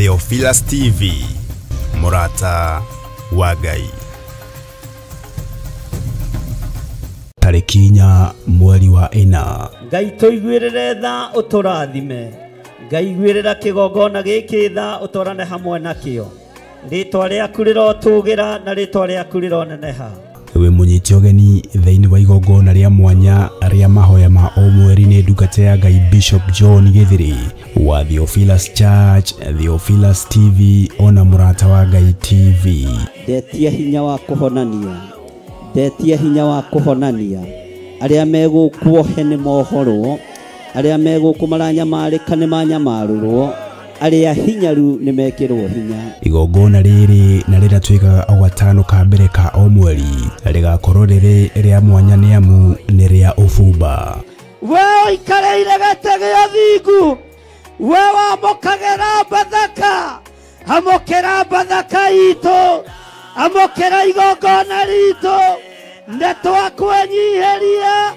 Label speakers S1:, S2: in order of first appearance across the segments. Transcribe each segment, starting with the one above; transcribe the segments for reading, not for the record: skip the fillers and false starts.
S1: Theophilus TV, Murata wa Ngai. Tarikinya mweri wa ina.
S2: Ngai toiguirire tha uturathime. Ngai gwirira kigongona giki tha utorane hamwe nakio. Ritwa riaku rirotugira na ritwa riaku rironeneha.
S1: We munyiti ogeni thiini wa igongona ria mwanya ria mahoya ma o mweri ni ndungata ya Ngai Bishop John Githiri wa Theophilus Church, Theophilus TV ona Murata wa Ngai TV.
S2: Ndetia hinya wa kuhonania. Ndetia hinya wa kuhonania. Aria megukuohe ni mohoro. Aria megukumaranyamarika ni manyamarurwo. Aria hinyaru ni mekirwo hinya.
S1: Igongona riri na riratwika o gatano ka mbere ka o mweri rigakorwo riri ria mwanya ni amu ni ria ufumba.
S2: We ikareire gatege thingu. We wamokagera bathaka. Amokera bathaka ito. Amokera igongona rito. Ndetwa kwenyiheria.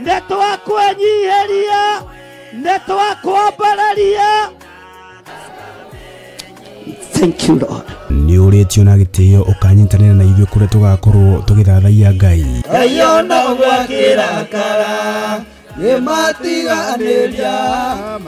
S2: Ndetwa kwenyiheria. Ndetwa kwambararia. Thank you, Lord.
S1: Ni uretio na gitio ukanyitanira na ithuĩ kuria tugakorwo tugithathaia Ngai.
S2: Ngai ona gwakira kara nimatiganiria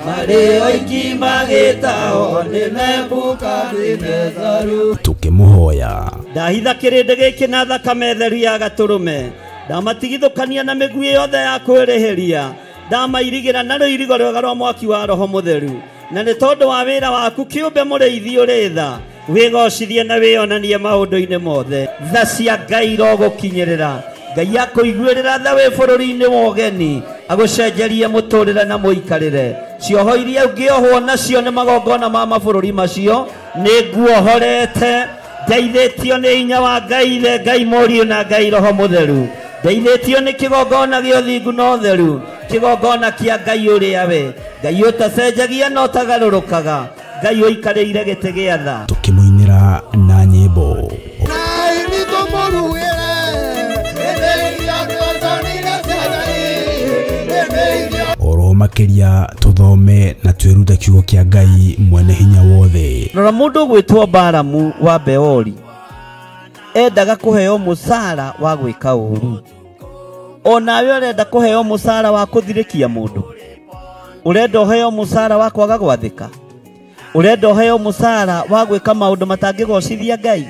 S2: mari oiki magitao ni Nebukadnezaru
S1: Tukimuhoya.
S2: Ndahitha kirinde giki na thakame theru ya gaturume. Ndamatigithukania na migui yothe ya kwirihiria. Ndamairigira na ruirigo rwega rwa mwaki wa Roho Mutheru. Na nĩ tondũ wa wĩra waku kĩũmbe mũrĩithi ũrĩ tha wĩgocithie na wĩonanie maũndũ-inĩ mothe. Tha cia Ngai irogũkinyĩrĩra. Ngai akũiguĩrĩra tha wĩ bũrũri-inĩ wa ũgeni agũcenjerie mũtũrĩre na mũikarĩre. Cioho iria ũngĩohwo nacio nĩ magongona ma mabũrũri macio nĩ nguohorete. Ndeithĩtio nĩ hinya wa Ngai Ithe, Ngai Mũriũ na Ngai Roho Mũtheru. Ndeithĩtio nĩ kĩgongona gĩa ũthingu na ũtheru, kĩgongona kĩa Ngai ũrĩa we, Ngai ũtacenjagia na ũtagarũrũkaga, Ngai ũikarĩire gĩtĩ gĩa tha.
S1: Tukimuinĩra na nyĩmbo. Oro makiria tuthome na twĩrute kiugo kĩa Ngai mwene hinya wothe.
S2: Rora mũndũ gwĩtwo Balamu wa Beori endaga kũheo mũcara wa gwĩka ũũru. Onawe ũrenda kũheo mũcara wa kũthirĩkia mũndũ. Ũrenda ũheo mũcara wa kwaga gwathĩka. Ũrenda ũheo mũcara wa gwĩka maũndũ matangĩgocithia Ngai.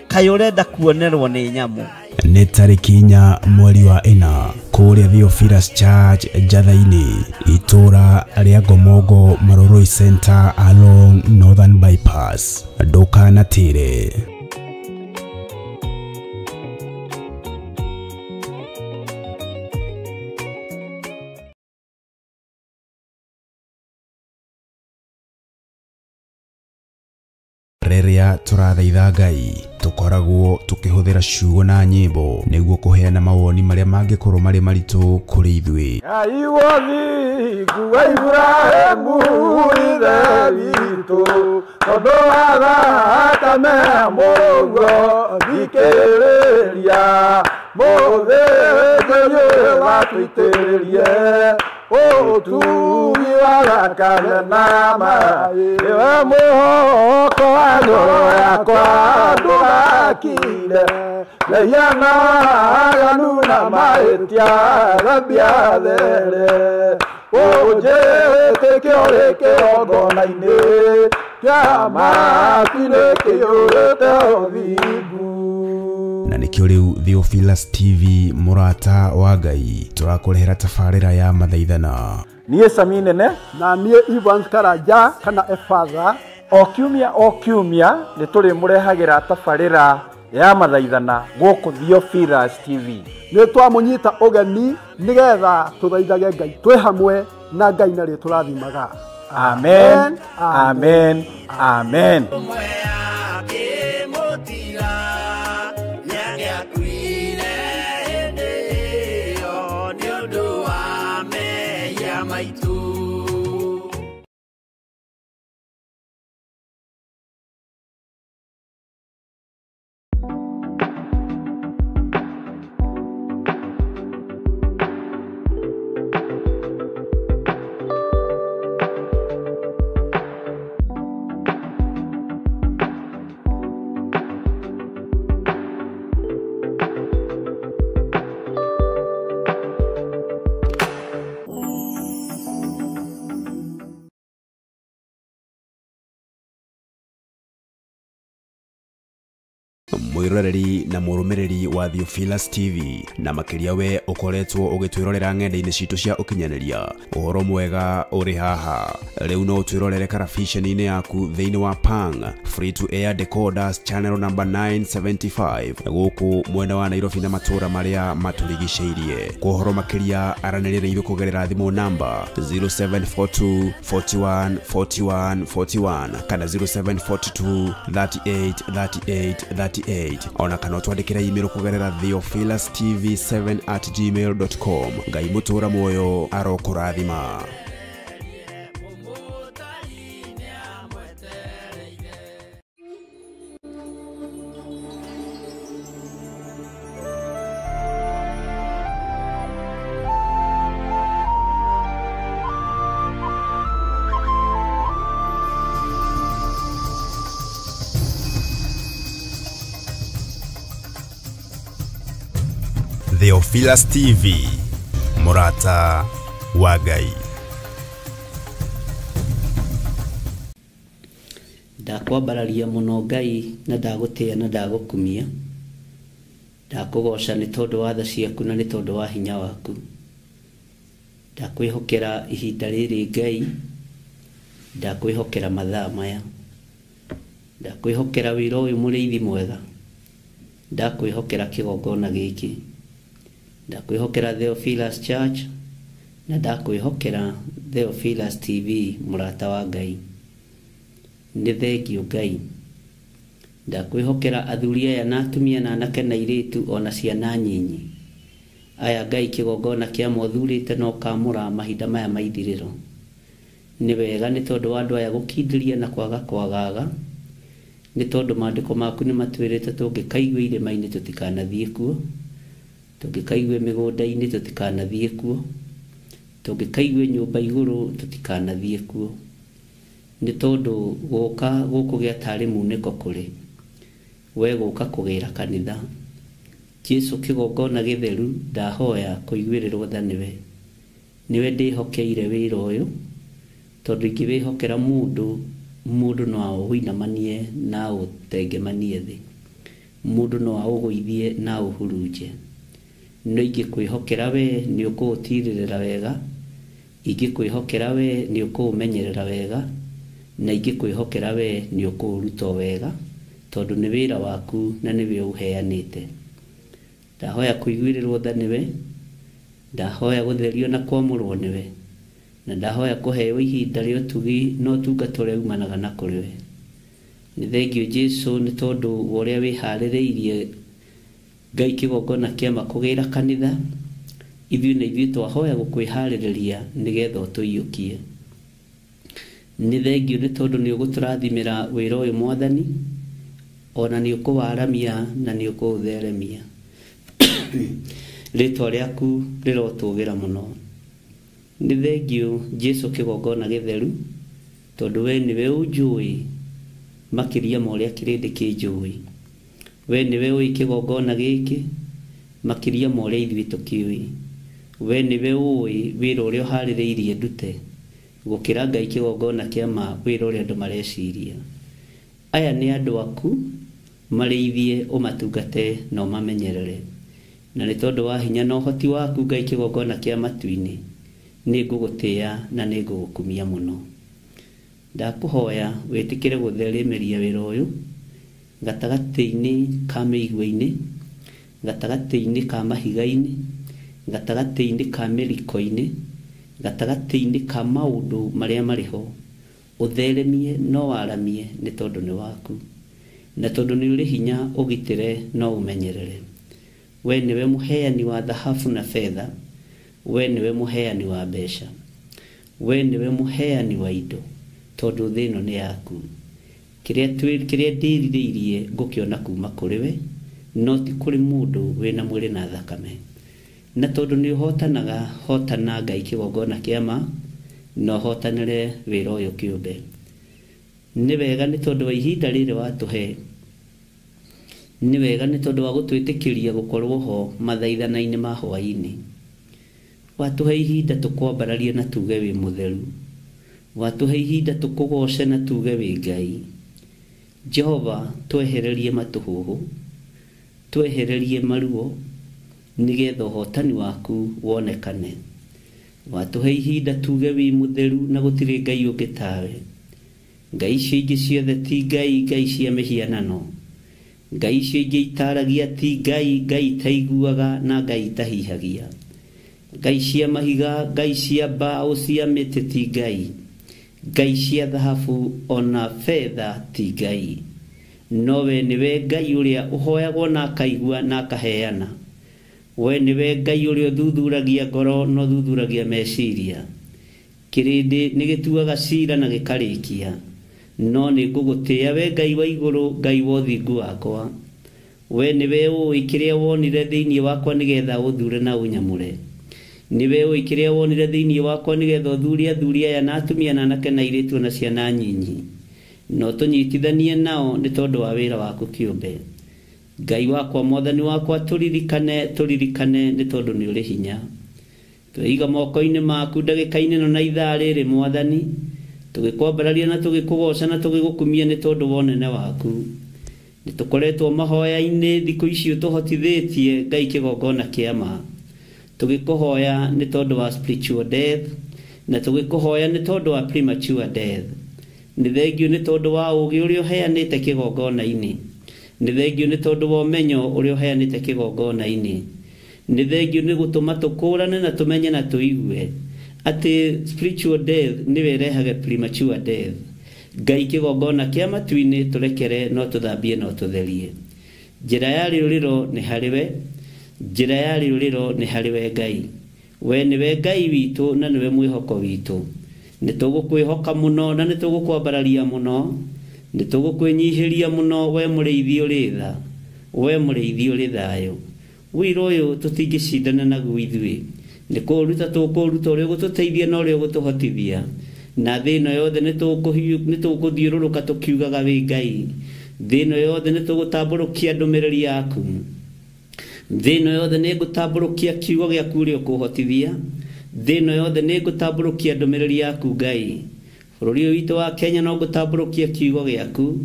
S2: Kaĩ ũrenda kuonerwo nĩ nyamũ.
S1: Nĩ tarĩki 4 mweri wa ina kũrĩa Theophilus Church Njatha-inĩ itũra rĩa Ngomongo Maroroi Center along Northern Bypass. Ndũkanatĩre. Rĩrĩa tũrathaitha Ngai tukoragwo tukihuthira ciugo na nyĩmbo nĩguo kuheana mawoni marĩa mangĩkorwo marĩ maritũ kũrĩ ithuĩ.
S3: Ngai wothingu wa Ibrahimu ithe witũ tondũ wa thakame mũguo thikĩrĩria mũthĩnjĩri watũitĩrĩrie ũtugi wa thakame na maaĩ we mũhoko wa ngoro yakwa ndũgakire lehiana aganu na mahĩtia thambia there ũnjĩtĩkio rĩ kĩgongona-inĩ kĩa matu-inĩ kĩiyũrĩte ũthingu.
S1: Na nĩkĩo rĩu Theophilus TV Murata wa Ngai tũrakũrehera tabarĩra ya mathaithana.
S3: Niĩ Sami Nene na niĩ Evans Karanja kana Efatha o kiumia nĩ tũrĩmũrehagĩra tabarĩra ya mathaithana gũkũ Theophilus TV. Nĩ twamũnyita ũgeni nĩgetha tũthaithage Ngai twĩ hamwe na Ngai na rĩtwa tũrathimaga. Amen, amen, amen.
S1: mwiroreri na murumiriri wa Theophilus TV na makiria we ukoretwo ugitwirorera ng'enda-ini citu cia ukinyaniria uhoro mwega uri haha riu no twirorere karabiceni-ini yaku thiini wa Pang free to air decoders channel number 975 guku mwena wa Nairobi na matura maria maturigiceirie kuhoro makiria aranirire ithu kugerera thimu namba 0742 41 41 41 kana 0742 38 38 38 ona kana twandikira email kugerera theophilustv7@gmail.com ngai mutura moyo arokurathima. Theophilus TV Murata Wagai
S2: ndakwambararia muno Ngai na ndagutia na ndagukumia ndakugoca ni tondu wa tha ciaku na ni tondu wa hinya waku ndakwihokera ihinda riri Ngai ndakwihokera mathaa maya ndakwihokera wira uyu muriithi mwega ndakwihokera kigongona giki ndakwihokera Theophilus Church na ndakwihokera Theophilus TV Murata wa Ngai ni thengio Ngai ndakwihokera athuri aya na atumia na anake na iritu ona ciana nyinyi aya Ngai kigongona kia mothurite no kamura mahinda maya maithiriro ni wega ni tondu wa andu aya gukindiria na kwaga kwagaga ni tondu maandiko maku ni matwirite tungikaigwe irima-ini tutikanathie kuo tungikaigwe migunda-ini tutikanathie kuo tungikaigwe nyumba iguru tutikanathie kuo ni tondu guka gukugia tari muniko kuri we guka kugira kanitha Jesu kigongona githeru ndahoya kuigwirirwo tha niwe ndihokeire wira uyu tondu ingibihokera mundu no awinamanie na utengemanie thi mundu no awuguithie na uhuruje no ingikwihokera we ni ukuutiririra wega ingikwihokera we ni ukumenyerera wega na ingikwihokera we ni ukuruta wega tondu ni wira waku na niwe uheanite ndahoya kuigwirirwo tha niwe ndahoya gutherio na kwamurwo niwe na ndahoya kuheo ihinda rio tugi no tungatore umanaga na kuri we ni thengio Jesu ni tondu uria wihaririirie Ngai kigongona kia makugira kanitha ithuĩ na ithuĩ twahoya gukwĩharĩrĩria nigetha ũtũiyũkie ni thengio ni tondu ni ũgũtũrathimĩra wĩra ũyũ Mwathani ona ni ũkũwaramia na ni ũkũũtheremia rĩtwa rĩaku rĩrotũgĩra mũno ni thengio Jesu kigongona githeru tondu we niwe ũnjũĩ makiria ma ũrĩa kĩrĩndĩ kĩnjũĩ we niwe ũĩ kigongona gĩkĩ makiria ma ũrĩa ithuĩ tũkĩũĩ we niwe ũĩ wĩra ũrĩa ũharĩrĩirie ndute gũkĩra Ngai kigongona kĩa ma wĩra ũrĩa andũ mareciria aya nĩ andũ aku marĩithie ũmatungate na ũmamenyerere na nĩ tondu wa hinya na ũhoti waku Ngai kigongona kĩa matu-inĩ nĩ ngũgũtĩĩa na nĩ ngũgũkumia mũno ndakuhoya wĩtĩkĩre gũtheremeria wĩra ũyũ gatagati-inĩ ka mĩigua-inĩ gatagati-inĩ ka mahiga-inĩ gatagati-inĩ ka mĩriko-inĩ gatagati-inĩ ka maũndũ marĩa marĩ ho ũtheremie no waramie nĩ tondu nĩ waku na tondu nĩ ũrĩ hinya ũgitĩre no ũmenyerere we niwe mũheani wa thahabu na fedha we niwe mũheani wa mbeca we niwe mũheani wa indo tondu thĩ ĩno nĩ yaku kĩrĩa ndĩrirĩirie ngũkĩona kuma kũrĩ we no ti kũrĩ mũndũ wĩna mwĩrĩ na thakame na tondu nĩ ũhotanaga hotana Ngai kigongona kĩa ma no hotanĩre wĩra ũyũ kĩũmbe nĩ wega nĩ tondu wa ihinda rĩrĩ watũhe nĩ wega nĩ tondu wa gũtwĩtĩkĩria gũkorwo ho mathaithana-inĩ ma hwaĩ-inĩ watuhe ihinda tukwambararie na tuge wi mutheru watuhe ihinda tukugoshe na tuge wi Ngai Jehova twehererie matuhuhu
S4: twehererie maruo nigetha ũhotani waku wonekane. Watuhe ihinda tuge wi mutheru na gutire ngai ũngĩ tawe. Ngai icio ingĩ ciothe ti ngai, ngai cia mĩhianano. Ngai icio ingĩ itaragia ti ngai, ngai itaiguaga na ngai itahihagia. Ngai cia mahiga, ngai cia mbaũ cia mĩtĩ ti ngai. Ngai cia thahabu ona fedha ti ngai. Nowe niwe ngai ũrĩa ũhoyagwo na akaigua na akaheana. We niwe ngai ũrĩa ũthuthuragia ngoro no thuthuragia meciria. Kĩrĩndĩ nĩgĩtuaga cira na gĩkarĩkia. No nĩngũgũtĩĩa we ngai wa igũrũ, ngai wa ũthingu wakwa. We niwe ũĩ kĩrĩa wonire thĩinĩ wakwa nĩgetha ũthure na ũnyamũre. Niwe ũĩ kĩrĩa wonire thĩinĩ wakwa nĩgetha ũthure athuri aya na atumia na anake na airĩtu na ciana nyinyi. No tũnyitithanie nao nĩ tondũ wa wĩra waku kĩũmbe. Ngai wakwa mwathani wakwa tũririkane nĩ tondũ nĩ ũrĩ hinya. Tweiga moko-inĩ maku ndagĩka-inĩ ĩno na ithaa rĩrĩ mwathani, tũgĩkwambararia na tũgĩkũgoca na tũgĩgũkumia nĩ tondũ wa ũnene waku. Nĩtũkoretwo mahoya-inĩ thikũ ici ũtũhotithĩtie Ngai kĩgongona kĩa ma. Tũgĩkũhoya nĩ tondũ wa spiritual death na tũgĩkũhoya nĩ tondũ wa premature death. Nĩ thengio nĩ tondũ wa ũũgĩ ũrĩa ũheanĩte kĩgongona-inĩ. Nĩ thengio nĩ tondũ wa ũmenyo ũrĩa ũheanĩte kĩgongona-inĩ. Nĩ thengio nĩ gũtũma tũkũrane na tũmenye na tũigue atĩ spiritual death nĩwe ĩrehaga premature death. Ngai kĩgongona kĩa matu-inĩ tũrekere no tũthambie no tũtherie. Njĩra ya rĩũrĩro nĩ harĩ we, njĩra ya rĩũrĩro nĩ harĩ we Ngai. We nĩwe Ngai witũ na nĩwe mwĩhoko witũ. Nĩtũgũkwĩhoka mũno na nĩtũgũkwambararia mũno. Nĩtũgũkwĩnyihĩria mũno we mũrĩithi ũrĩ tha, we mũrĩithi ũrĩ thayũ. Wĩra ũyũ tũtingĩcindana naguo ithuĩ. Nĩ kũũruta tũkũũruta ũrĩa ũgũtũteithia na ũrĩa ũgũtũhotithia. Na thĩ ĩno yothe nĩtũgũthiũrũrũka tũkiugaga wĩ Ngai. Thĩ ĩno yothe nĩtũgũtambũrũkia ndũmĩrĩri yaku. Thĩ ĩno yothe nĩngũtambũrũkia kiugo gĩaku ũrĩa ũkũhotithia. Thĩ ĩno yothe nĩngũtambũrũkia ndũmĩrĩri yaku Ngai. Bũrũri ũyũ witũ wa Kenya no ngũtambũrũkia kiugo gĩaku.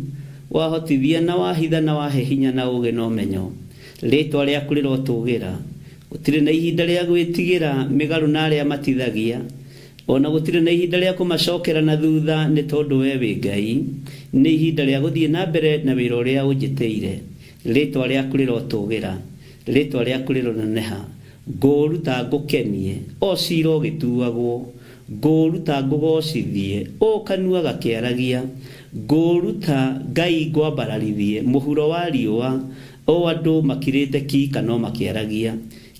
S4: Wahotithia na wahitha na wahe hinya na ũũgĩ na ũmenyo. Rĩĩtwa rĩaku rĩrotũũgĩra. Gũtirĩ na ihinda rĩa gwĩtigĩra mĩgarũ na arĩa matithagia. Ona gũtirĩ na ihinda rĩa kũmacokera na thutha nĩ tondũ we wĩ Ngai. Nĩ ihinda rĩa gũthiĩ na mbere na wĩra ũrĩa ũnjĩtĩire. Rĩĩtwa rĩaku rĩrotũũgĩra. Rĩĩtwa rĩaku rĩroneneha. Ngũruta ngũkenie, o ciira ũgĩtuagwo. Ngũruta ngũgocithie, o kanua gakĩaragia. Ngũruta Ngai ngwambararithie, mũhuro wa riũa, o andũ makirĩte ki kana makĩaragia.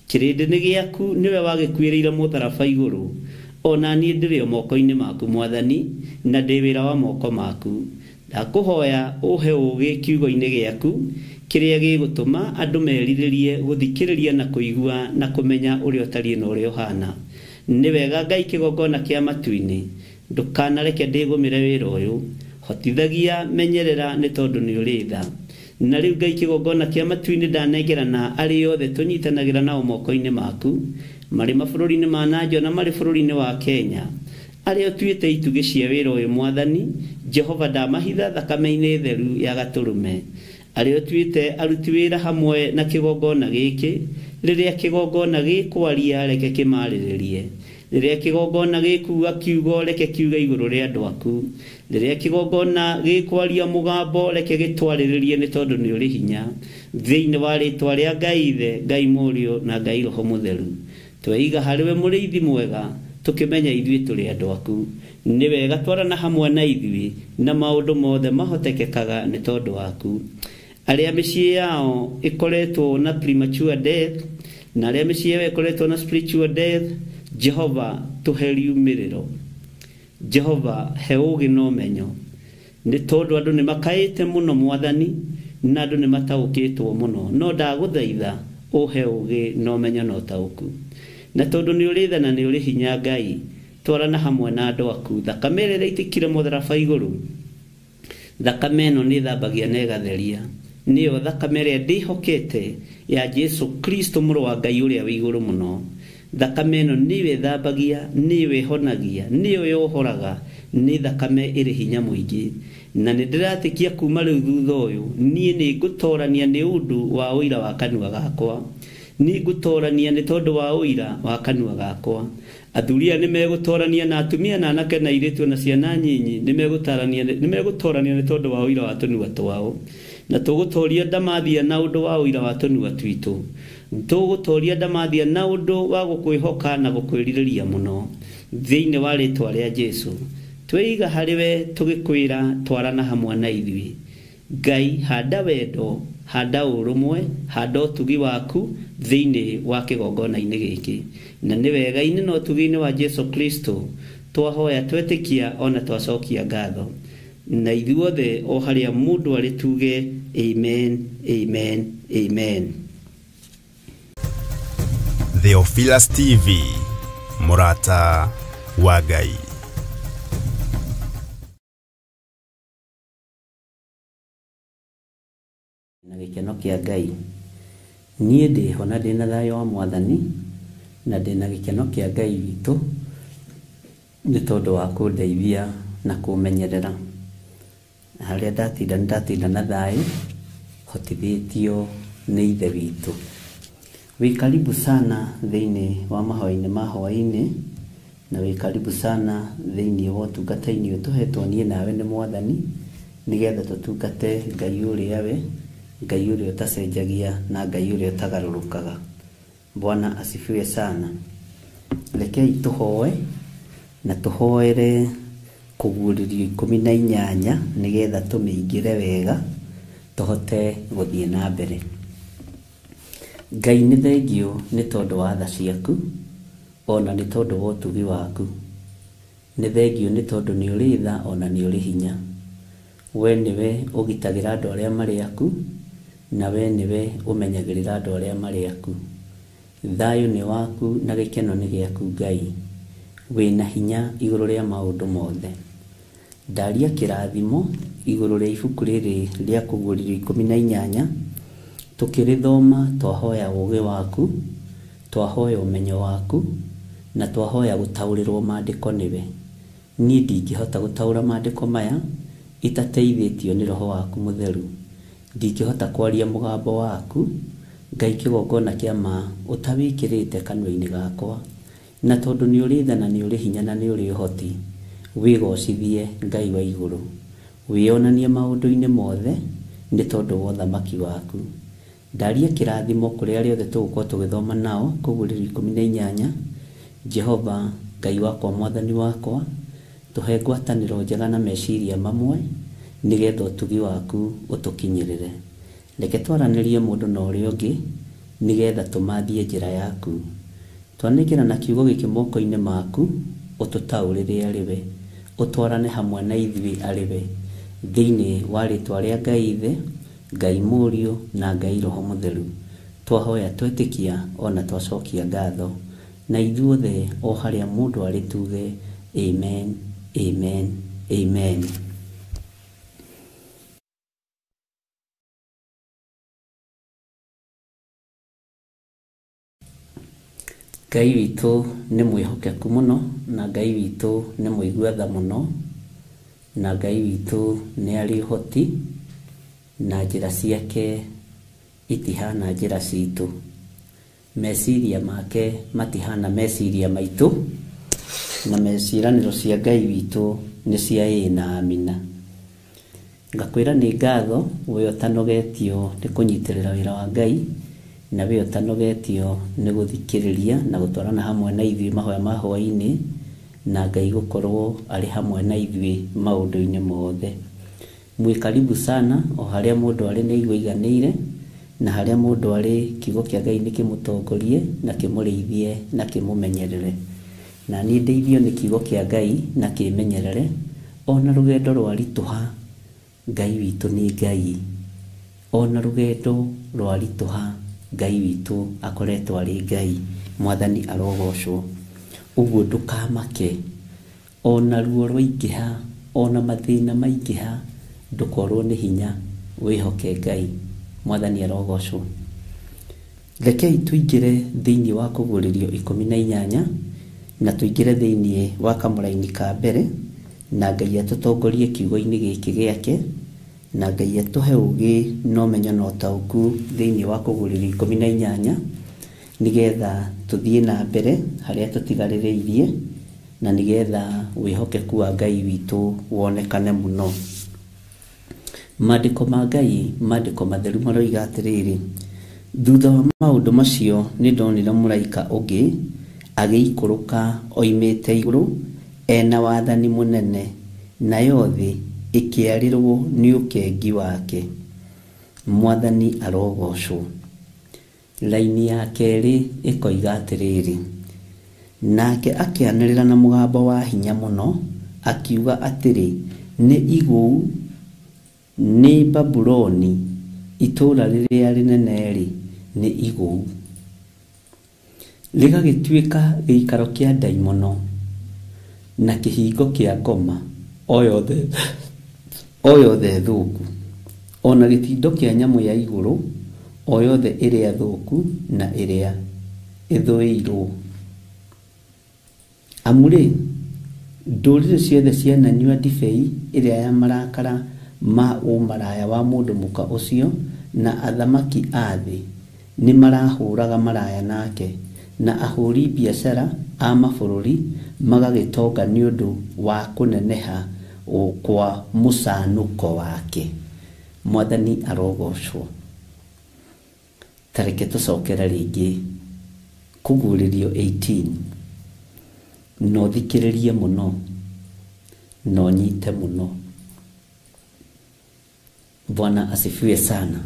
S4: Kĩrĩndĩ nĩ gĩaku, nĩwe wagĩkuĩrĩire mũtharaba igũrũ. Ona niĩ ndĩrĩ o moko-inĩ maku mwathani, na ndĩ wĩra wa moko maku. Ndakũhoya ũhe ũũgĩ kiugo-inĩ gĩaku, kĩrĩa gĩgũtũma andũ merirĩrie gũthikĩrĩria na kũigua na kũmenya ũrĩa ũtariĩ na ũrĩa ũhana. Nĩ wega Ngai kĩgongona kĩa matu-inĩ, ndũkanareke ndĩgũmĩre wĩra ũyũ. Hotithagia, menyerera nĩ tondũ nĩ ũrĩ tha. Na rĩu Ngai kĩgongona kĩa matu-inĩ ndanengerana arĩ othe tũnyitanagĩra nao moko-inĩ maku, marĩ mabũrũri-inĩ ma nanja na marĩ bũrũri-inĩ wa Kenya. Arĩa ũtuĩte itugĩ cia wĩra ũyũ mwathani, Jehova ndamahitha thakame-inĩ theru ya Gatũrũme. Arĩa ũtuĩte aruti wĩra hamwe na kĩgongona gĩkĩ, rĩrĩa kĩgongona gĩkwaria reke kĩmarĩrĩrie. Rĩrĩa kĩgongona gĩkuga kiugo reke kiuga igũrũ rĩa andũ aku. Rĩrĩa kĩgongona gĩkwaria mũgambo reke gĩtwarĩrĩrie nĩ tondũ nĩ ũrĩ hinya. Thĩinĩ wa rĩĩtwa rĩa Ngai Ithe, Ngai Mũriũ na Ngai Roho Mũtheru. Tweiga harĩwe mũrĩithi mwega, tũkĩmenya ithuĩ tũrĩ andũ aku. Nĩ wega twarana hamwe na ithuĩ na maũndũ mothe mahotekekaga nĩ tondũ waku. Arĩa mĩciĩ yao ĩkoretwo na premature death na arĩa mĩciĩ yao ĩkoretwo na spiritual death, Jehova tũhe riumĩrĩro. Jehova he ũũgĩ na ũmenyo. Nĩ tondũ andũ nĩ makaĩte mũno mwathani na andũ nĩ mataũkĩtwo mũno. No ndagũthaitha ũhe ũũgĩ na ũmenyo na ũtaũku. Na tondũ nĩ ũrĩ tha na nĩ ũrĩ hinya Ngai, twarana hamwe na andũ aku. Thakame ĩrĩa ĩitĩkire mũtharaba igũrũ, thakame ĩno nĩ thambagia na ĩgatheria. Nĩyo thakame ĩrĩa ndĩhokete ya Jesu Kristo mũrũ wa Ngai ũrĩa wĩ igũrũ mũno. Thakame ĩno nĩyo ĩthambagia, nĩyo ĩhonagia, nĩyo yohoraga, nĩ thakame ĩrĩ hinya mũingĩ, na nĩ ndĩratĩkia kuma rĩu thutha ũyũ niĩ nĩ ngũtorania nĩ ũndũ wa ũira wa kanua gakwa, nĩ ngũtorania nĩ tondũ wa ũira wa kanua gakwa. Athuria nĩ megũtorania na atumia na anake na airĩtu na ciana nyinyi nĩ megũtorania nĩ tondũ wa ũira wa tũnua twao, na tũgũtoria ndamathia na ũndũ wa ũira wa tũnua twitũ, tũgũtoria ndamathia na ũndũ wa gũkwĩhoka na gũkwĩrirĩria mũno thĩinĩ wa rĩtwa rĩa Jesũ. Tweiga harĩ we tũgĩkwĩra twarana hamwe na ithuĩ. Ngai, handa wendo, handa ũrũmwe, handa ũtugi waku thĩinĩ wa kĩgongona-inĩ gĩkĩ, na nĩ wega-inĩ na ũtugi-inĩ wa Jesũ Kristo twahoya twetĩkia ona twacokia ngatho, na ithuothe o harĩa mũndũ arĩ tuge amen, amen, amen.
S1: Theophilus TV, mũrata wa Ngai.
S4: Na gĩkeno kĩa Ngai, niĩ ndĩho na ndĩna thayũ wa Mwathani, na ndĩna gĩkeno kĩa Ngai witũ nĩ tondũ wa kũndeithia na kũmenyerera. Harĩa ndatinda na thayũ hotithĩtio nĩ Ithe witũ. Wĩ karibu sana thĩinĩ wa mahoya-inĩ ma hwaĩ-inĩ, na wĩ karibu sana thĩinĩ wa ũtungata-inĩ ũyũ tũhetwo niĩ nawe nĩ Mwathani, nĩgetha tũtungate Ngai ũrĩa we, Ngai ũrĩa ũtacenjagia na Ngai ũrĩa ũtagarũrũkaga. Bwana asifiwe sana. Rekei tũhoe na tũhoere kũguũrĩrio 18 nĩgetha tũmĩingĩre wega tũhote gũthiĩ na mbere. Ngai nĩ thengio nĩ tondũ wa tha ciaku, ona nĩ tondũ wa ũtugi waku. Nĩ thengio nĩ tondũ nĩ ũrĩ tha ona nĩ ũrĩ hinya. We nĩwe ũgitagĩra andũ arĩa marĩ aku, na we nĩwe ũmenyagĩrĩra andũ arĩa marĩ aku. Thayũ nĩ waku na gĩkeno nĩ gĩaku Ngai, wĩna hinya igũrũ rĩa maũndũ mothe. Ndaria kĩrathimo igũrũ rĩa ibuku rĩrĩ rĩa kũguũrĩrio 18, tũkĩrĩthoma twahoya ũũgĩ waku, twahoya ũmenyo waku, na twahoya gũtaũrĩrwo maandĩko nĩwe. Niĩ ndingĩhota gũtaũra maandĩko maya itateithĩtio nĩ Roho waku Mũtheru. Ndingĩhota kwaria mũgambo waku Ngai kĩgongona kĩa ma ũtawĩkĩrĩte kanua-inĩ gakwa, na tondũ nĩ ũrĩ tha na nĩ ũrĩ hinya na nĩ ũrĩ ũhoti, wĩgocithie Ngai wa igũrũ, wĩonanie maũndũ-inĩ mothe nĩ tondũ wa ũthamaki waku. Ndaria kĩrathimo kũrĩ arĩa othe tũgũkorwo tũgĩthoma nao kũguũrĩrio 18. Jehova Ngai wakwa, Mwathani wakwa, tũhe ngwatanĩro njega na meciria mamwe nĩgetha ũtugi waku ũtũkinyĩrĩre. Reke twaranĩrie mũndũ na ũrĩa ũngĩ nĩgetha tũmathie njĩra yaku. Twanĩkĩra na kiugo gĩkĩ moko-inĩ maku, ũtũtaũrĩre arĩ we, ũtwarane hamwe na ithuĩ arĩ we, thĩinĩ wa rĩtwa rĩa Ngai Ithe, Ngai Mũriũ na Ngai Roho Mũtheru. Twahoya twetĩkia ona twacokia ngatho, na ithuothe o harĩa mũndũ arĩ tuge amen, amen, amen. Ngai witũ nĩ mwĩhokeku mũno, na Ngai witũ nĩ mũigua tha mũno, na Ngai witũ nĩ arĩ ũhoti, na njĩra ciake itihana njĩra citũ. Meciria make matihana meciria maitũ, na meciranĩro cia Ngai witũ nĩ cia ĩĩ na amina. Ngakwĩra nĩ ngatho we ũtanogetio nĩ kũnyitĩrĩra wĩra wa Ngai, na we ũtanogetio nĩ gũthikĩrĩria na gũtwarana hamwe na ithuĩ mahoya ma hwaĩ-inĩ, na Ngai gũkorwo arĩ hamwe na ithuĩ maũndũ-inĩ mothe. Mwĩ karibu sana o harĩa mũndũ arĩ nĩ igua iganĩire, na harĩa mũndũ arĩ kiugo kĩa Ngai nĩ kĩmũtongorie na kĩmũrĩithie na kĩmũmenyerere. Na niĩ ndeithio nĩ kiugo kĩa Ngai na kĩmenyerere, ona rũgendo rwaritũha Ngai witũ nĩ Ngai, ona rũgendo rwaritũha Ngai witũ akoretwo arĩ Ngai. Mwathani arogocwo. Ũguo ndũkamake, ona ruo rwaingĩha, ona mathĩna maingĩha, ndũkorwo nĩ hinya, wĩhoke Ngai. Mwathani arogocwo. Rekei tũingĩre thĩinĩ wa kũguũrĩrio 18, na tũingĩre thĩinĩ wa kamũraini ka mbere, na Ngai atutongorie kiugo-inĩ gĩkĩ gĩake, na Ngai atuhe ũgĩ na ũmenyo na ũtaũku thĩinĩ wa Kũgũrĩrĩrio 18 nĩgetha tũthiĩ na mbere harĩa tũtigarĩrĩirie, na nĩgetha wĩhokeku wa Ngai witũ wonekane mũno. Maandĩko ma Ngai, maandĩko matheru maroiga atĩrĩrĩ: thutha wa maũndũ macio nĩ ndonire mũraika ũngĩ agĩikũrũka oimĩte igũrũ ena wathani mũnene, nayo thĩ ĩkĩarĩrwo nĩ ũkengi wake. Mwathani arogocwo. Laini ya kerĩ ĩkoiga atĩrĩrĩ: nake akĩanĩrĩra na mũgambo wa hinya mũno akiuga atĩrĩ, nĩ igũu, nĩ Babuloni, itũũra rĩrĩa rĩnene-rĩ, nĩ igũu, rĩgagĩtuĩka gĩikaro kĩa ndaimono na kĩhingo kĩa ngoma o yothe thũku, ona gĩtindo kĩa nyamũ ya igũrũ o yothe ĩrĩa thũku na ĩrĩa ĩthũĩirwo. Amurĩ, ndũrĩrĩ ciothe ciananyua ndibei ĩrĩa ya marakara ma ũmaraya wa mũndũ mũka ũcio, na athamaki a thĩ nĩ marahũraga maraya nake, na ahũri biacara a mabũrũri magagĩtonga nĩ ũndũ wa kũneneha kwa mũcanũko wake. Mwathani arogocwo. Tareke tũcokera rĩngĩ Kũgũrĩrio 18, no thikĩrĩrie mũno, no nyite mũno. Bwana asifiwe sana.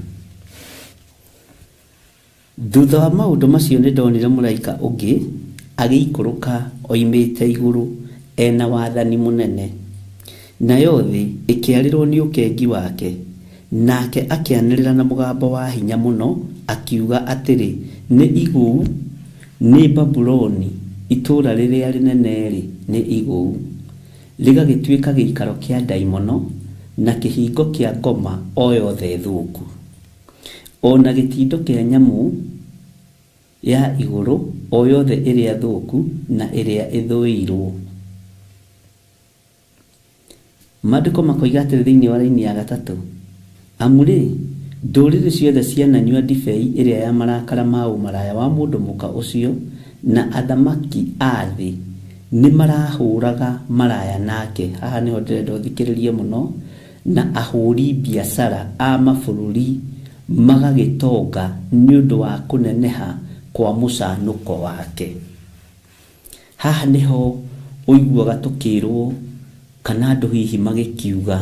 S4: Thutha wa maũndũ macio nĩ ndonire mũraika ũngĩ agĩikũrũka oimĩte igũrũ ena wathani mũnene, nayo thĩ ĩkĩarĩrwo nĩ ũkengi wake. Nake akĩanĩrĩra na mũgambo wa hinya mũno akiuga atĩrĩ, nĩ igũu, nĩ Babuloni, itũũra rĩrĩa rĩnene-rĩ, nĩ igũu, rĩgagĩtuĩka gĩikaro kĩa ndaimono na kĩhingo kĩa ngoma o yothe thũku, ona gĩtindo kĩa nyamũ ya igũrũ o yothe ĩrĩa thũku na ĩrĩa ĩthũĩirwo. Maandĩko makoiga atĩrĩ thĩinĩ wa raini ya gatatũ: amurĩ, ndũrĩrĩ ciothe ciananyua ndibei ĩrĩa ya marakara ma ũmaraya wa mũndũ mũka ũcio, na athamaki a thĩ nĩ marahũraga maraya nake. Haha nĩho ndĩrenda ũthikĩrĩrie mũno. Na ahũri biacara a mabũrũri magagĩtonga nĩ ũndũ wa kũneneha kwa mũcanũko wake. Haha nĩho ũiguaga tũkĩrwo kana andũ hihi magĩkiuga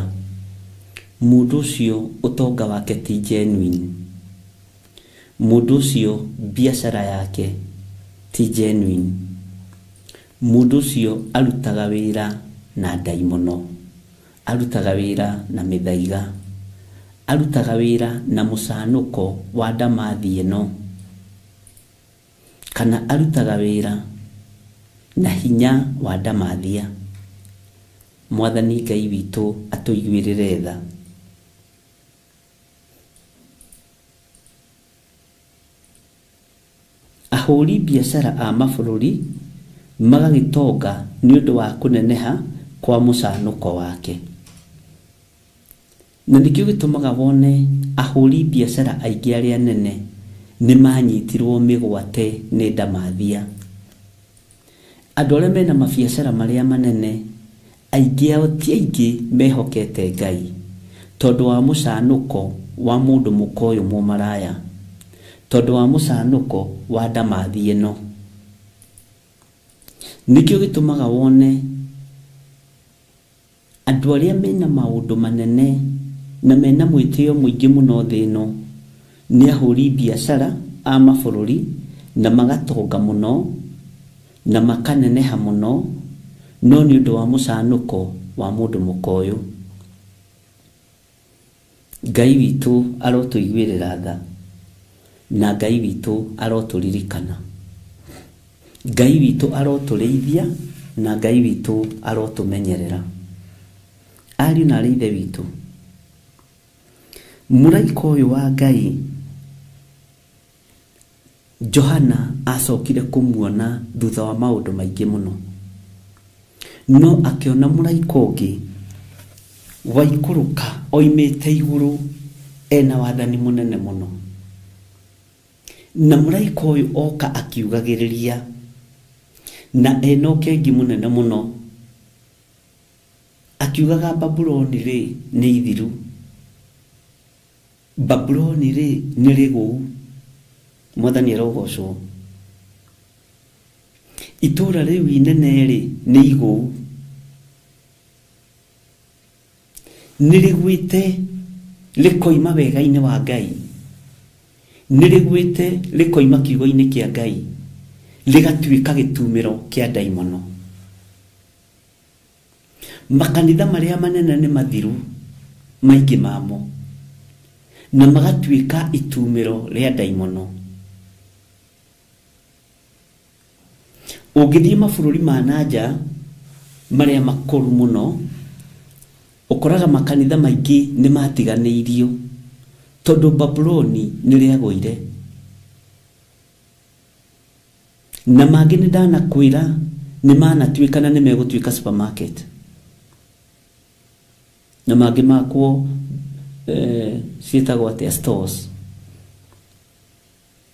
S4: mũndũ ũcio ũtonga wake ti genuine, mũndũ ũcio biacara yake ti genuine, mũndũ ũcio arutaga wĩra na ndaimono, arutaga wĩra na mĩthaiga, arutaga wĩra na mũcanũko wa ndamathi ĩno, kana arutaga wĩra na hinya wa ndamathia. Mwathani Ngai witũ atũiguĩrĩre tha. Ahũri biacara a mabũrũri magagĩtonga nĩ ũndũ wa kũneneha kwa mũcanũko wake. Na nĩkĩo gĩtũmaga wone ahũri biacara aingĩ arĩa nene nĩ manyitirwo mĩgwate nĩ ndamathia. Andũ arĩa mena mabiacara marĩa manene, aingĩ ao ti aingĩ mehokete Ngai tondũ wa mũcanũko wa mũndũ mũka ũyũ mũmaraya, tondũ wa mũcanũko wa ndamathi ĩno. Nĩkĩo gĩtũmaga wone andũ arĩa mena maũndũ manene na mena mwĩtĩo mũingĩ mũno thĩ ĩno nĩ ahũri biacara a mabũrũri, na magatonga mũno na makaneneha mũno, no nĩ ũndũ wa mũcanũko wa mũndũ mũka ũyũ. Ngai witũ arotũiguĩrĩra tha, na Ngai witũ arotũririkana. Ngai witũ arotũrĩithia, na Ngai witũ arotũmenyerera. Ariũ na aithe witũ, mũraika ũyũ wa Ngai Johana acokire kũmuona thutha wa maũndũ maingĩ mũno. no akiona mũraika ũngĩ waikũrũka oimĩte igũrũ ena wathani mũnene mũno. Na mũraika ũyũ oka akiugagĩrĩria na ena ũkengi mũnene mũno, akiugaga Babuloni rĩ nĩ ithiru, Babuloni rĩ nĩ rĩgũu. Mwathani arogocwo. Itũũra rĩu inene rĩ nĩ igũu, nĩ rĩgwĩte rĩkoima wega-inĩ wa Ngai, nĩ rĩgwĩte rĩkoima kiugo-inĩ kĩa Ngai, rĩgatuĩka gĩtumĩro kĩa ndaimono. Makanitha marĩa manene nĩ mathiru maingĩ mamo, na magatuĩka itumĩro rĩa ndaimono. Ũngĩthiĩ mabũrũri ma nanja marĩa makũrũ mũno, ũkoraga makanitha maingĩ nĩ matiganĩirio tondũ Babuloni nĩ rĩagũire. Na mangĩ nĩ ndanakwĩra nĩ manatuĩka na nĩ megũtuĩka supermarket, na mangĩ makwo ciĩtagwo atĩa stores,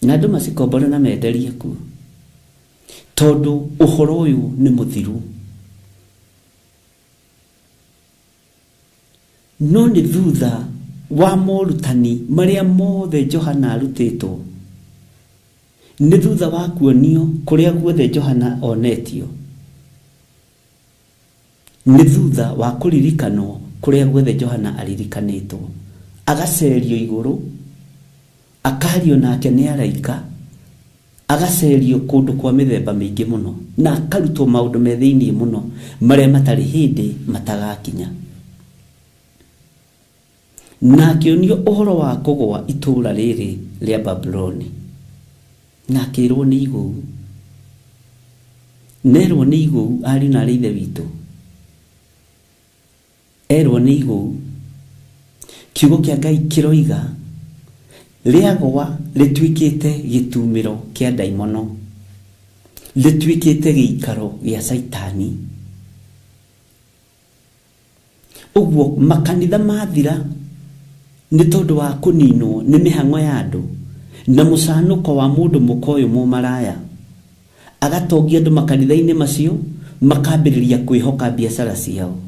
S4: na andũ macikombore na menderie kuo tondũ ũhoro ũyũ nĩ mũthiru. No nĩ thutha wa morutani marĩa mothe Johana arutĩtwo, nĩ thutha wa kuonio kũrĩa guothe Johana onetio, nĩ thutha wa kũririkanwo kũrĩa guothe Johana aririkanĩtwo, agacerio igũrũ, akario nake nĩ araika, agacerio kũndũ kwa mĩthemba mĩingĩ mũno, na akarutwo maũndũ me thĩinĩ mũno marĩa matarĩ hĩndĩ matagakinya. Na akĩonio ũhoro wa kũgũa itũũra rĩrĩ rĩa Babuloni, na akĩrwo nĩ igũu. Nerwo nĩ igũu ariũ na aarĩ a Ithe witũ, erwo nĩ igũu. Kiugo kĩa Ngai kĩroiga rĩagũa rĩtuĩkĩte gĩtumĩro kĩa ndaimono, rĩtuĩkĩte gĩikaro gĩa Saitani. Ũguo makanitha mathira nĩ tondũ wa kũninwo nĩ mĩhang'o ya andũ na mũcanũko wa mũndũ mũkoyo mũmaraya, agatongia andũ makanitha-inĩ macio, makambĩrĩria kwĩhoka biacara ciao,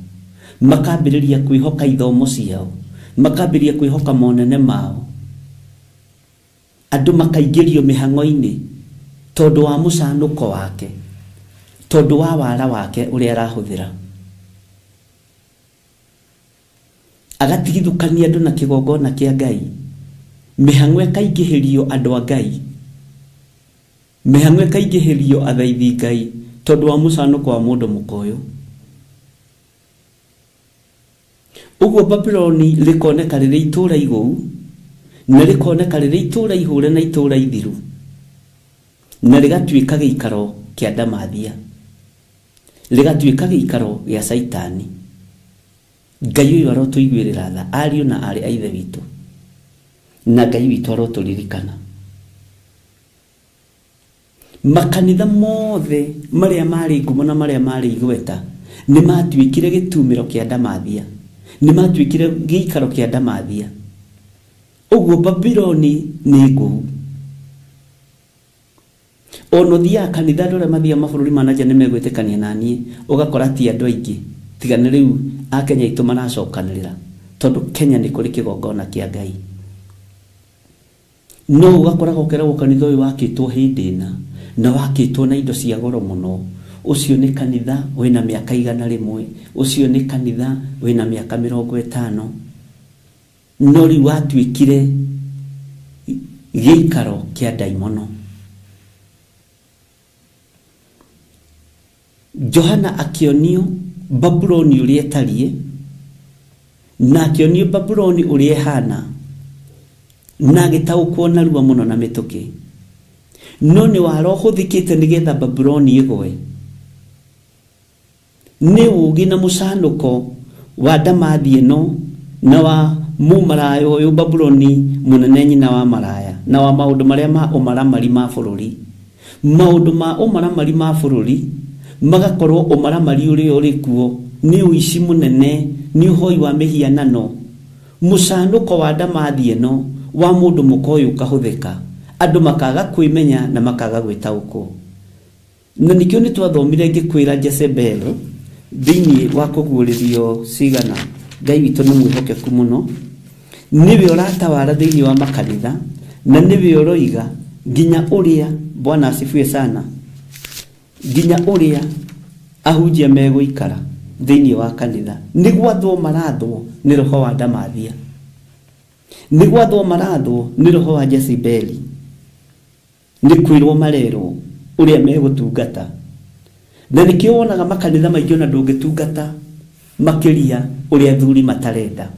S4: makambĩrĩria kwĩhoka ithomo ciao, makambĩrĩria kwĩhoka monene mao. Andũ makaingĩrio mĩhang'o-inĩ tondũ wa mũcanũko wake, tondũ wa wara wake ũrĩa arahũthĩra. Agatigithũkania andũ na kĩgongona kĩa Ngai. Mĩhang'o ĩkaingĩhĩrio andũ a Ngai, mĩhang'o ĩkaingĩhĩrio athaithi Ngai tondũ wa mũcanũko wa mũndũ mũkoyo. Ũguo Babuloni rĩkoneka rĩrĩ itũũra igũu, na rĩkoneka rĩrĩ itũũra ihũre na itũũra ithiru, na rĩgatuĩka gĩikaro kĩa ndamathia, rĩgatuĩka gĩikaro gĩa Saitani. Ngai ũyũ arotũiguĩrĩra tha, ariũ na aarĩ a Ithe witũ, na Ngai witũ arotũririkana. Makanitha mothe marĩa marĩ ngumo na marĩa marĩ igweta nĩ matuĩkire gĩtumĩro kĩa ndamathia, nĩ matuĩkire gĩikaro kĩa ndamathia. Ũguo Babuloni nĩ ngũu. Ono thiaga kanitha andũ arĩa mathiaga mabũrũri ma nanja nĩ megwĩtĩkania na niĩ, ũgakora ti andũ aingĩ, tiga nĩ rĩu Akenya aitũ maracokanĩrĩra tondũ Kenya nĩ kũrĩ kĩgongona kĩa Ngai. No ũgakora gũkeragwo kanitha ũyũ wakĩtwo hĩndĩ ĩna na wakĩtwo na indo cia goro mũno, ũcio nĩ kanitha wĩna mĩaka 100, ũcio nĩ kanitha wĩna mĩaka 50, no rĩu watuĩkire gĩikaro kĩa ndaimono. Johana akĩonio Babuloni ũrĩa ĩtariĩ, na akĩonio Babuloni ũrĩa ĩhana, na agĩtaũkwo narua mũno na mĩtũkĩ. No nĩ waro ũhũthĩkĩte nĩgetha Babuloni ĩgwe. Nĩ ũũgĩ na mũcanũko wa ndamathi ĩno na wa mũmaraya ũyũ Babuloni mũnene nyina wa maraya, na wa maũndũ marĩa ma ũmaramari ma bũrũri. Maũndũ ma ũmaramari ma bũrũri magakorwo umaramari uria uri kuo ni uici munene ni uhoi wa mihianano musanuko wa ndamathi eno wa mundu mukoyu kahuthika andu makaga kwimenya na makaga gwitauko na nikio ni twathomire ngikwira Jezebel thini wa kuguririo sigana Ngai witu ni mwihokeku muno niwe uratawara thini wa makanitha na niwe uroiga nginya uria Bwana asifiwe sana nginya uria ahunjia meguikara thini wa kanitha nigwathwo marathwo ni roho wa ndamathia nigwathwo marathwo ni roho wa Jezebel ni kwirwo marero uria megutungata na nikio wonaga makanitha maingĩ na ndũngĩtungata makiria uria thuri matarenda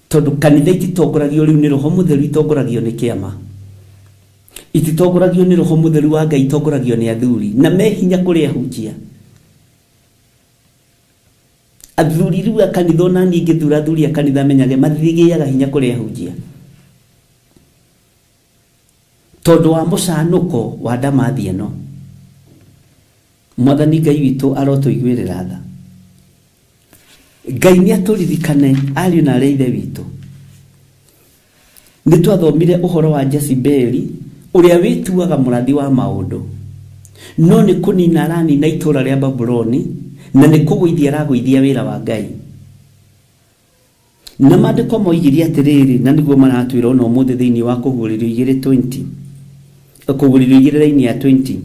S4: tondu kanitha ititongoragio riu ni roho mutheru itongoragio ni kiama ititongoragio ni roho mutheru wa Ngai itongoragio ni athuri na mehinya kuri ahunjia athuri riu akanitha na ningi thura thuri akanitha menyage mathigiaga hinya kuri ahunjia tondu wa musanuko wa ndamathi eno Mwathani Ngai witu arotuiguirira tha Ngai ni aturirikane ariu na aria ithe witu ni twathomire uhoro wa Jezebel uria wituaga murathi wa maundu no ni kunina rani na itura ria Babuloni na ni kugwithia ragwithia wira wa Ngai na maandiko moigiria atiriri na niguo maratwira no muthe thiini wa kuguririo 2:20 kuguririo 2 ya 20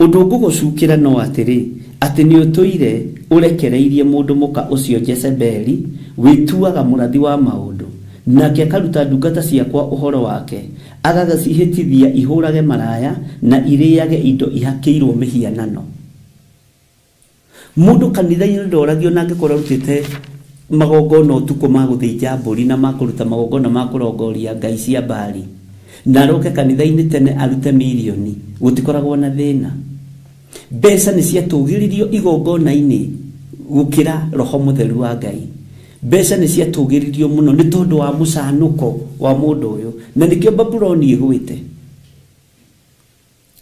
S4: undu ngugucukira no atiri ati ni utuire urekereirie mundu muka ucio Jezebel wituaga murathi wa maundu nake akaruta ndungata ciakwa uhoro wake agagacihitithia ihurage maraya na iriage indo ihakiirwo mihianano mundu kanitha-ini ndoragio na ngikorwo rutite magongona utuko maguthinja mburi na makuruta magongona makurongoria ngai cia Bali na roke kanitha-ini tene arute milioni gutikoragwo na thina mbeca ni ciatugiririo igongona-ini gukira roho mutheru wa Ngai mbeca ni ciatugiririo muno ni tondu wa musanuko wa mundu uyu na nikio Babuloni igwite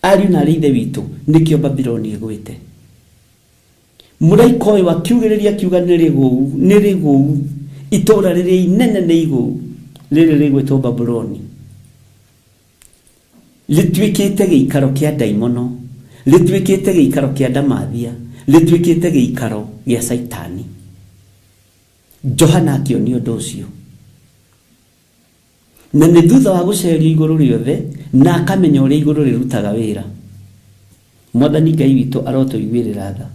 S4: ari na rithe witu nikio Babuloni igwite muraiko wa kiugiriria kiuga ni rigu itora riri inene ni igu riri rigwitwo Babuloni litwikite giikaro kia daimono litwikite giikaro kia ndamathia litwikite giikaro gia saitani Johana akionio undu ucio na ni thutha wa gucerio iguru riothe na akamenya uria iguru rirutaga wira Mwathani Ngai witu arotuiguirira tha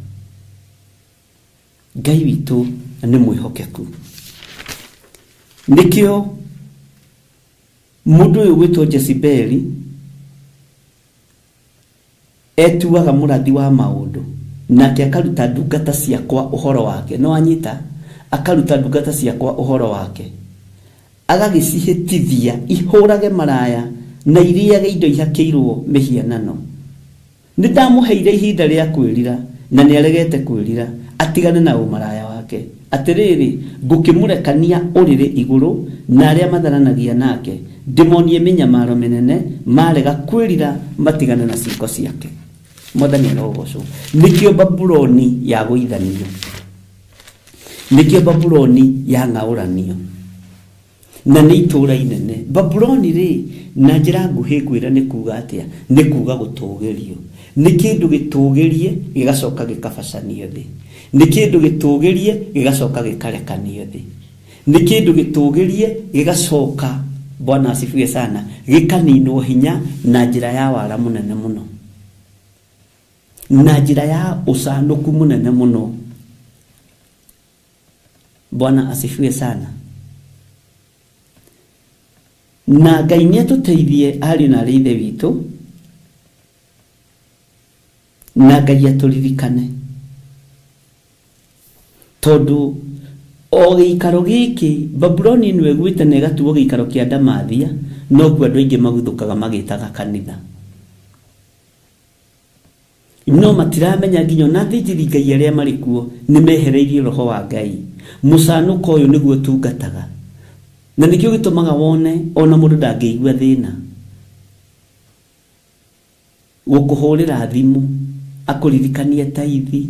S4: Ngai witu ni mwihokeku nikio mundu uyu gwitwo Jezebel etuaga murathi wa maundu nake akaruta ndungata ciakwa uhoro wake no anyita akaruta ndungata ciakwa uhoro wake agagicihitithia ihurage maraya na iriage indo ihakiirwo mihianano ni ndamuheire ihinda ria kwirira na ni aregete kwirira atigane na umaraya wake atiriri ngukimurekania urire iguru na aria matharanagia nake ndimonie minyamaro minene marega kwirira matigane na ciiko ciake Mwathani rogoco nikio Babuloni ya guithanio nikio Babuloni ya ngauranio na ni itura inene Babuloni ri na njira nguhi gwira ni kuga atia ni kuga gutugirio ni kindu gitugirie gigacoka gikabacanio thi ni kindu gitugirie gigacoka gikarekanio thi ni kindu gitugirie gigacoka Bwana asifiwe sana gikaninwo hinya na njira ya wara munene muno na njira ya usanuku munene muno Bwana asifiwe sana na Ngai ni atuteithie ari na rithe witu na Ngai aturirikane tondu o giikaro giki Babuloni niwe gwite na gatuo giikaro kia ndamathia no ku andu aingi maguthukaga magitaga kanitha no matiramenya nginyo na thijiri Ngai aria marikuo ni mehereirie roho wa Ngai musanuko uyu niguo tungataga na nikio gitumaga wone ona mundu ndangĩigua thina gukuhurira thimu akuririkanie taithi,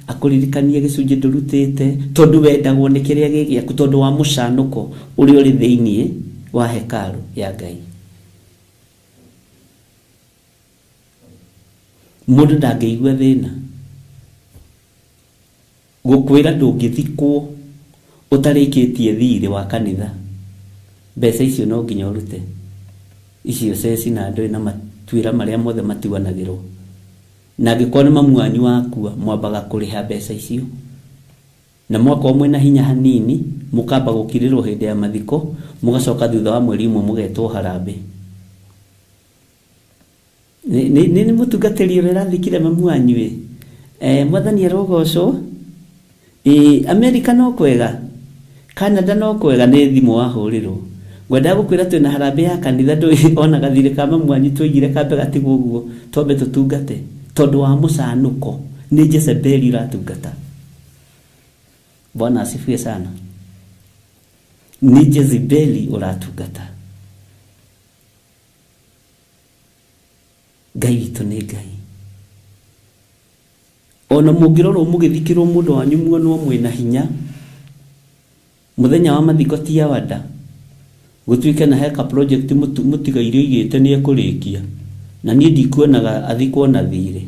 S4: akuririkanie gicunjĩ ndũrutĩte tondu wendagwo nĩ kĩrĩa gĩgĩaku tondu wa mũcanũko ũrĩa ũrĩ thĩinĩ wa hekalu ya Ngai. Mũndũ ndangĩigua thĩna gũkwĩra ndũngĩthikwo ũtarĩkĩtie thirĩ wa kanitha. Mbeca icio no nginya ũrute icio ceci na ndũĩ na matuĩra marĩa mothe matuanagĩrwo, na angĩkorwo nĩ mamu wanyu wakua mwambaga kũrĩha mbeca icio, na mwaka ũmwe na hinya hanini mũkamba gũkirĩrwo hĩndĩ ya mathiko, mũgacoka thutha wa mweri ũmwe mũgetwo harambĩ. Nĩ mũtungatĩri ũrĩa ũrathikire mamu wanyu mwathani arogocwo. Amerika no kwega, Canada no kwega, nĩ thimũ wahũrĩrwo. Ngwendaga gũkwĩra twĩna harambĩ ya kanitha, ndũĩ ona gathirĩ ka mamu wanyu tũigire kambe gatigwo ũguo twambe tũtungate tondu wa mũcanũko. Nĩ Jezebeli ũratungata. Bwana asifiwe sana. Ni Jezebeli ũratungata. Ngai witũ nĩ Ngai. Ona mũngĩrorwo mũgĩthikĩrwo mũndũ wanyu muonwo mwĩna hinya, mũthenya wa mathiko ti ya wada gũtuĩke na heka project mũtigaire igĩte nĩ ekũrĩkia, na niĩ ndikuonaga athikwo na thirĩ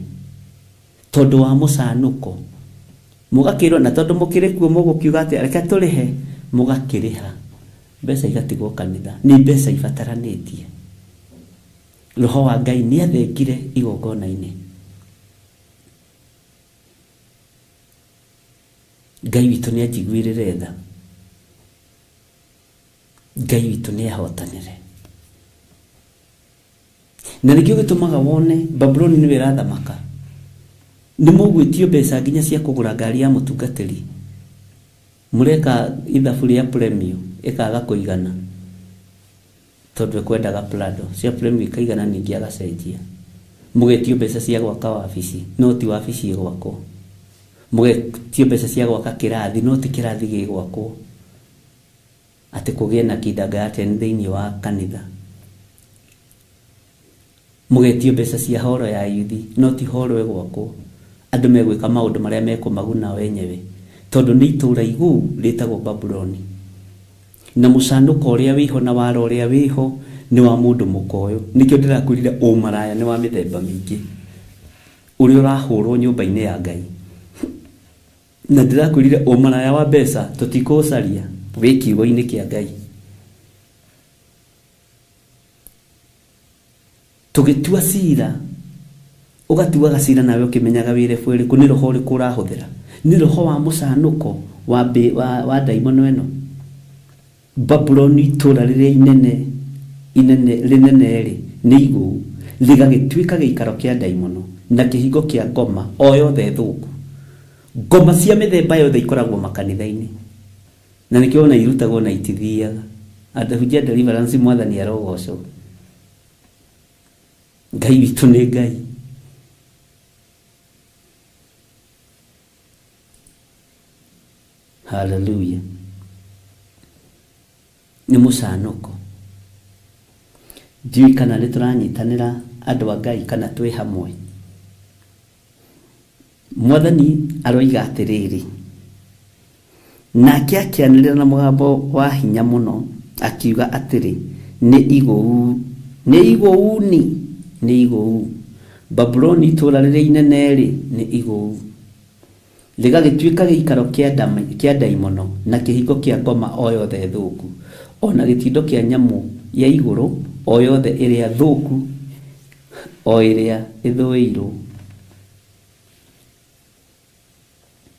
S4: tondu wa mũcanũko. Mũgakĩrwo na tondu mũkĩrĩ kuo mũgũkiuga atĩ reke tũrĩhe, mũgakĩrĩha, mbeca igatigwo kanitha. Nĩ mbeca ibataranĩtie. Roho wa Ngai nĩ athengire igongona-inĩ. Ngai witũ nĩ anjiguĩrĩre tha. Ngai witũ nĩ ahotanĩre. Na nĩkĩo gĩtũmaga wone Babuloni nĩwe ĩrathamaka. Nĩ mũgwĩtio mbeca nginya cia kũgũra ngari ya mũtungatĩri, mũreka ithabu rĩa premium ĩkaga kũigana tondu ekwendaga Prado, cia premium ikaigana ningĩ agacenjia. Mũgetio mbeca cia gwaka wabici, no ti wabici ĩgwakwo. Mũgetio mbeca cia gwaka kĩrathi, no ti kĩrathi gĩgwakwo. Atĩ kũgĩe na kindergarten thĩinĩ wa kanitha. Mũgetio mbeca cia horo ya yuthi, no ti horo ĩgwakwo. Andũ megwĩka maũndũ marĩa mekũmaguna wenyewe tondu nĩ itũra igũu rĩtagwo Babuloni. Na mũcanũko ũrĩa wĩho na wara ũrĩa wĩho nĩ wa mũndũ mũkoyo. Nĩkĩo ndĩrakwĩrire ũmaraya nĩ wa mĩthemba mĩingĩ ũrĩa ũrahũrwo nyũmba-inĩ ya Ngai. Na ndĩrakwĩrire ũmaraya wa mbeca tũtikũũcaria wĩ kiugo-inĩ kĩa Ngai. Tũgĩtua cira, ũgatuaga cira nawe ũkĩmenyaga wĩre bwĩrĩkũ, nĩ roho ũrĩkũ ũrahũthĩra. Nĩ roho wa mũcanũko wa ndaimono ĩno. Babuloni itũra rĩrĩa inene rĩ nĩ igũu, rĩgagĩtuĩka gĩikaro kĩa ndaimono na kĩhingo kĩa ngoma o yothe thũku. Ngoma cia mĩthemba yothe ikoragwo makanitha-inĩ, na nĩkĩo ona irutagwo na itithiaga. Adahujia deliverance mwathani arogocwo. Ngai witũ nĩ Ngai. Hallelujah. Nĩ mũcanũko. Ndiũĩ kana nĩ tũranyitanĩra andũ a Ngai kana twĩ hamwe. Mwathani aroiga atĩrĩrĩ, nake akĩanĩrĩra na mũgambo wa hinya mũno akiuga atĩrĩ, nĩ igũu Babuloni itũra rĩrĩa inene rĩ nĩ igũu, rĩgagĩtuĩka gĩikaro kĩa ndaimono na kĩhingo kĩa ngoma o yothe thũku, ona gĩtindo kĩa nyamũ ya igũrũ o yothe ĩrĩa thũku, o ĩrĩa ĩthũĩirwo.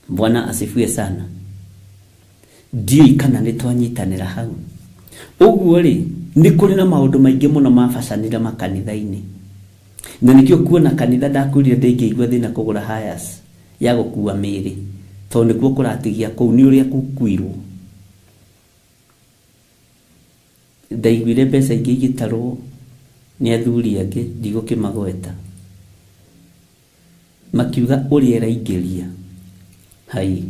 S4: Bwana asifiwe sana. Ndiũĩ kana nĩ twanyitanĩra hau. Ũguo rĩ, nĩ kũrĩ na maũndũ maingĩ mũno mabacanĩra makanitha-inĩ. Na nĩkĩo kuona kanitha ndakwĩrire ndĩngĩigua thĩna kũgũra hayas ya gũkua mĩĩrĩ, tondũ nĩkuo kũratigia kũu nĩ ũrĩa kukuirwo. Ndaiguire mbeca ingĩ igĩtarwo nĩ athuri angĩ, ndigũkĩmagweta, makiuga ũrĩa ĩraingĩria hai,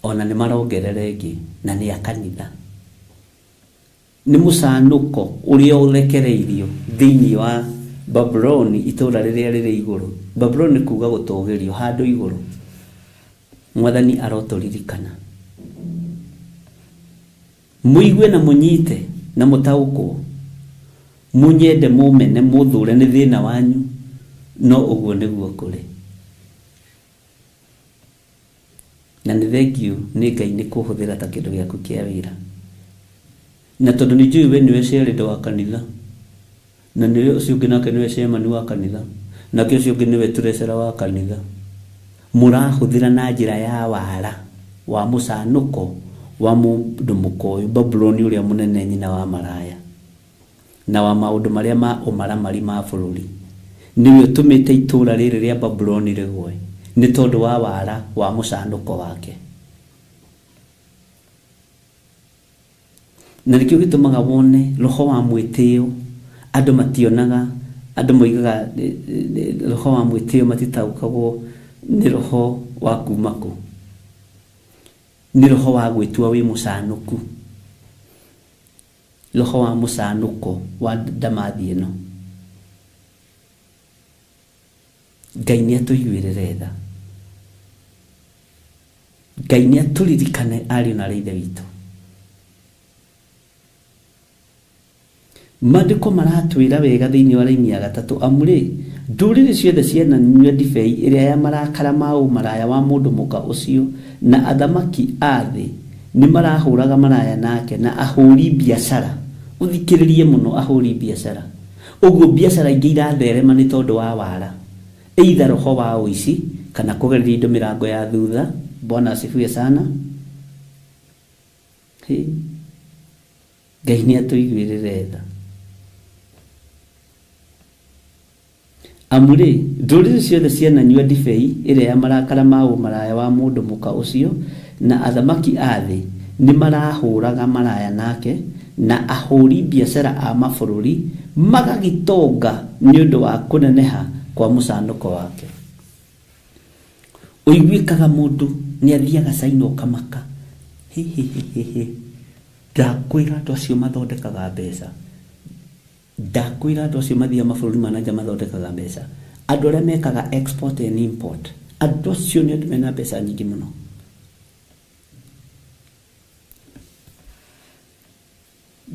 S4: ona nĩ marongerera ĩngĩ na nĩ a kanitha. Nĩ mũcanũko ũrĩa ũrekereirio thĩinĩ wa Babuloni itura riria riri iguru. Babuloni kuga gutogerio handu iguru. Mwathani arotoririkana. Muigwe na munyite na mutaukwo. Munyende mumene muthure ni thina wanyu no uguo niguo kuri. Na nĩ thengio nĩ Ngai nĩ kũhũthĩra ta kĩndũ gĩaku kĩa wĩra. Na tondũ nĩ njũĩ we nĩwe cerendo wa kanitha, na nĩwe ũcio ũngĩ nake nĩwe cemani wa kanitha, nake ũcio ũngĩ nĩwe tũrecera wa kanitha, mũrahũthĩra na njĩra ya wara wa mũcanũko wa mũndũ mũkoyo, Babuloni ũrĩa mũnene, nyina wa maraya na wa maũndũ marĩa ma ũmaramari ma bũrũri. Nĩwe ũtũmĩte itũũra rĩrĩ rĩa Babuloni rĩgwe nĩ tondũ wa wara wa mũcanũko wake. Na nĩkĩo gĩtũmaga wone roho wa mwĩtĩo andũ mationaga, andũ moigaga roho wa mwĩtĩo matitaũkagwo nĩ roho wa kuma kũ, nĩ roho wa gwĩtua wĩ mũcanũku, roho wa mũcanũko wa ndamathi ĩno. Ngai nĩ atũiguĩrĩre tha. Ngai nĩ atũririkane ariũ na ithe witũ. Maandĩko maratwĩra wega thĩinĩ wa raini ya 3 amũrĩ ndũrĩrĩ ciothe ciananyua ndibei ĩrĩa ya marakara ma ũmaraya wa mũndũ mũka ũcio, na athamaki a thĩ nĩ marahũraga maraya nake, na ahũri biacara. Ũthikĩrĩrie mũno, ahũri biacara. Ũguo biacara ingĩ iratherema nĩ tondũ wa wara, either roho wa ũici kana kũgereria indo mĩrango ya thutha. Bwana asifiwe sana. Ngai nĩ atũiguĩrĩre tha. Amũrĩ ndũrĩrĩ ciothe ciananyua ndibei ĩrĩa ya marakara ma ũmaraya wa mũndũ mũka ũcio, na athamaki a thĩ nĩ marahũraga maraya nake, na ahũri biacara a mabũrũri magagitonga nĩ ũndũ wa kũneneha kwa mũcanũko wake. Ũiguĩkaga mũndũ nĩ athiaga caina ũkamaka, ndakwĩra andũ acio mathondekaga mbeca, ndakwĩra andũ acio mathiaga mabũrũri ma nanja mathondekaga mbeca, andũ arĩa mekaga export and import, andũ acio nĩ andũ mena mbeca nyingĩ mũno.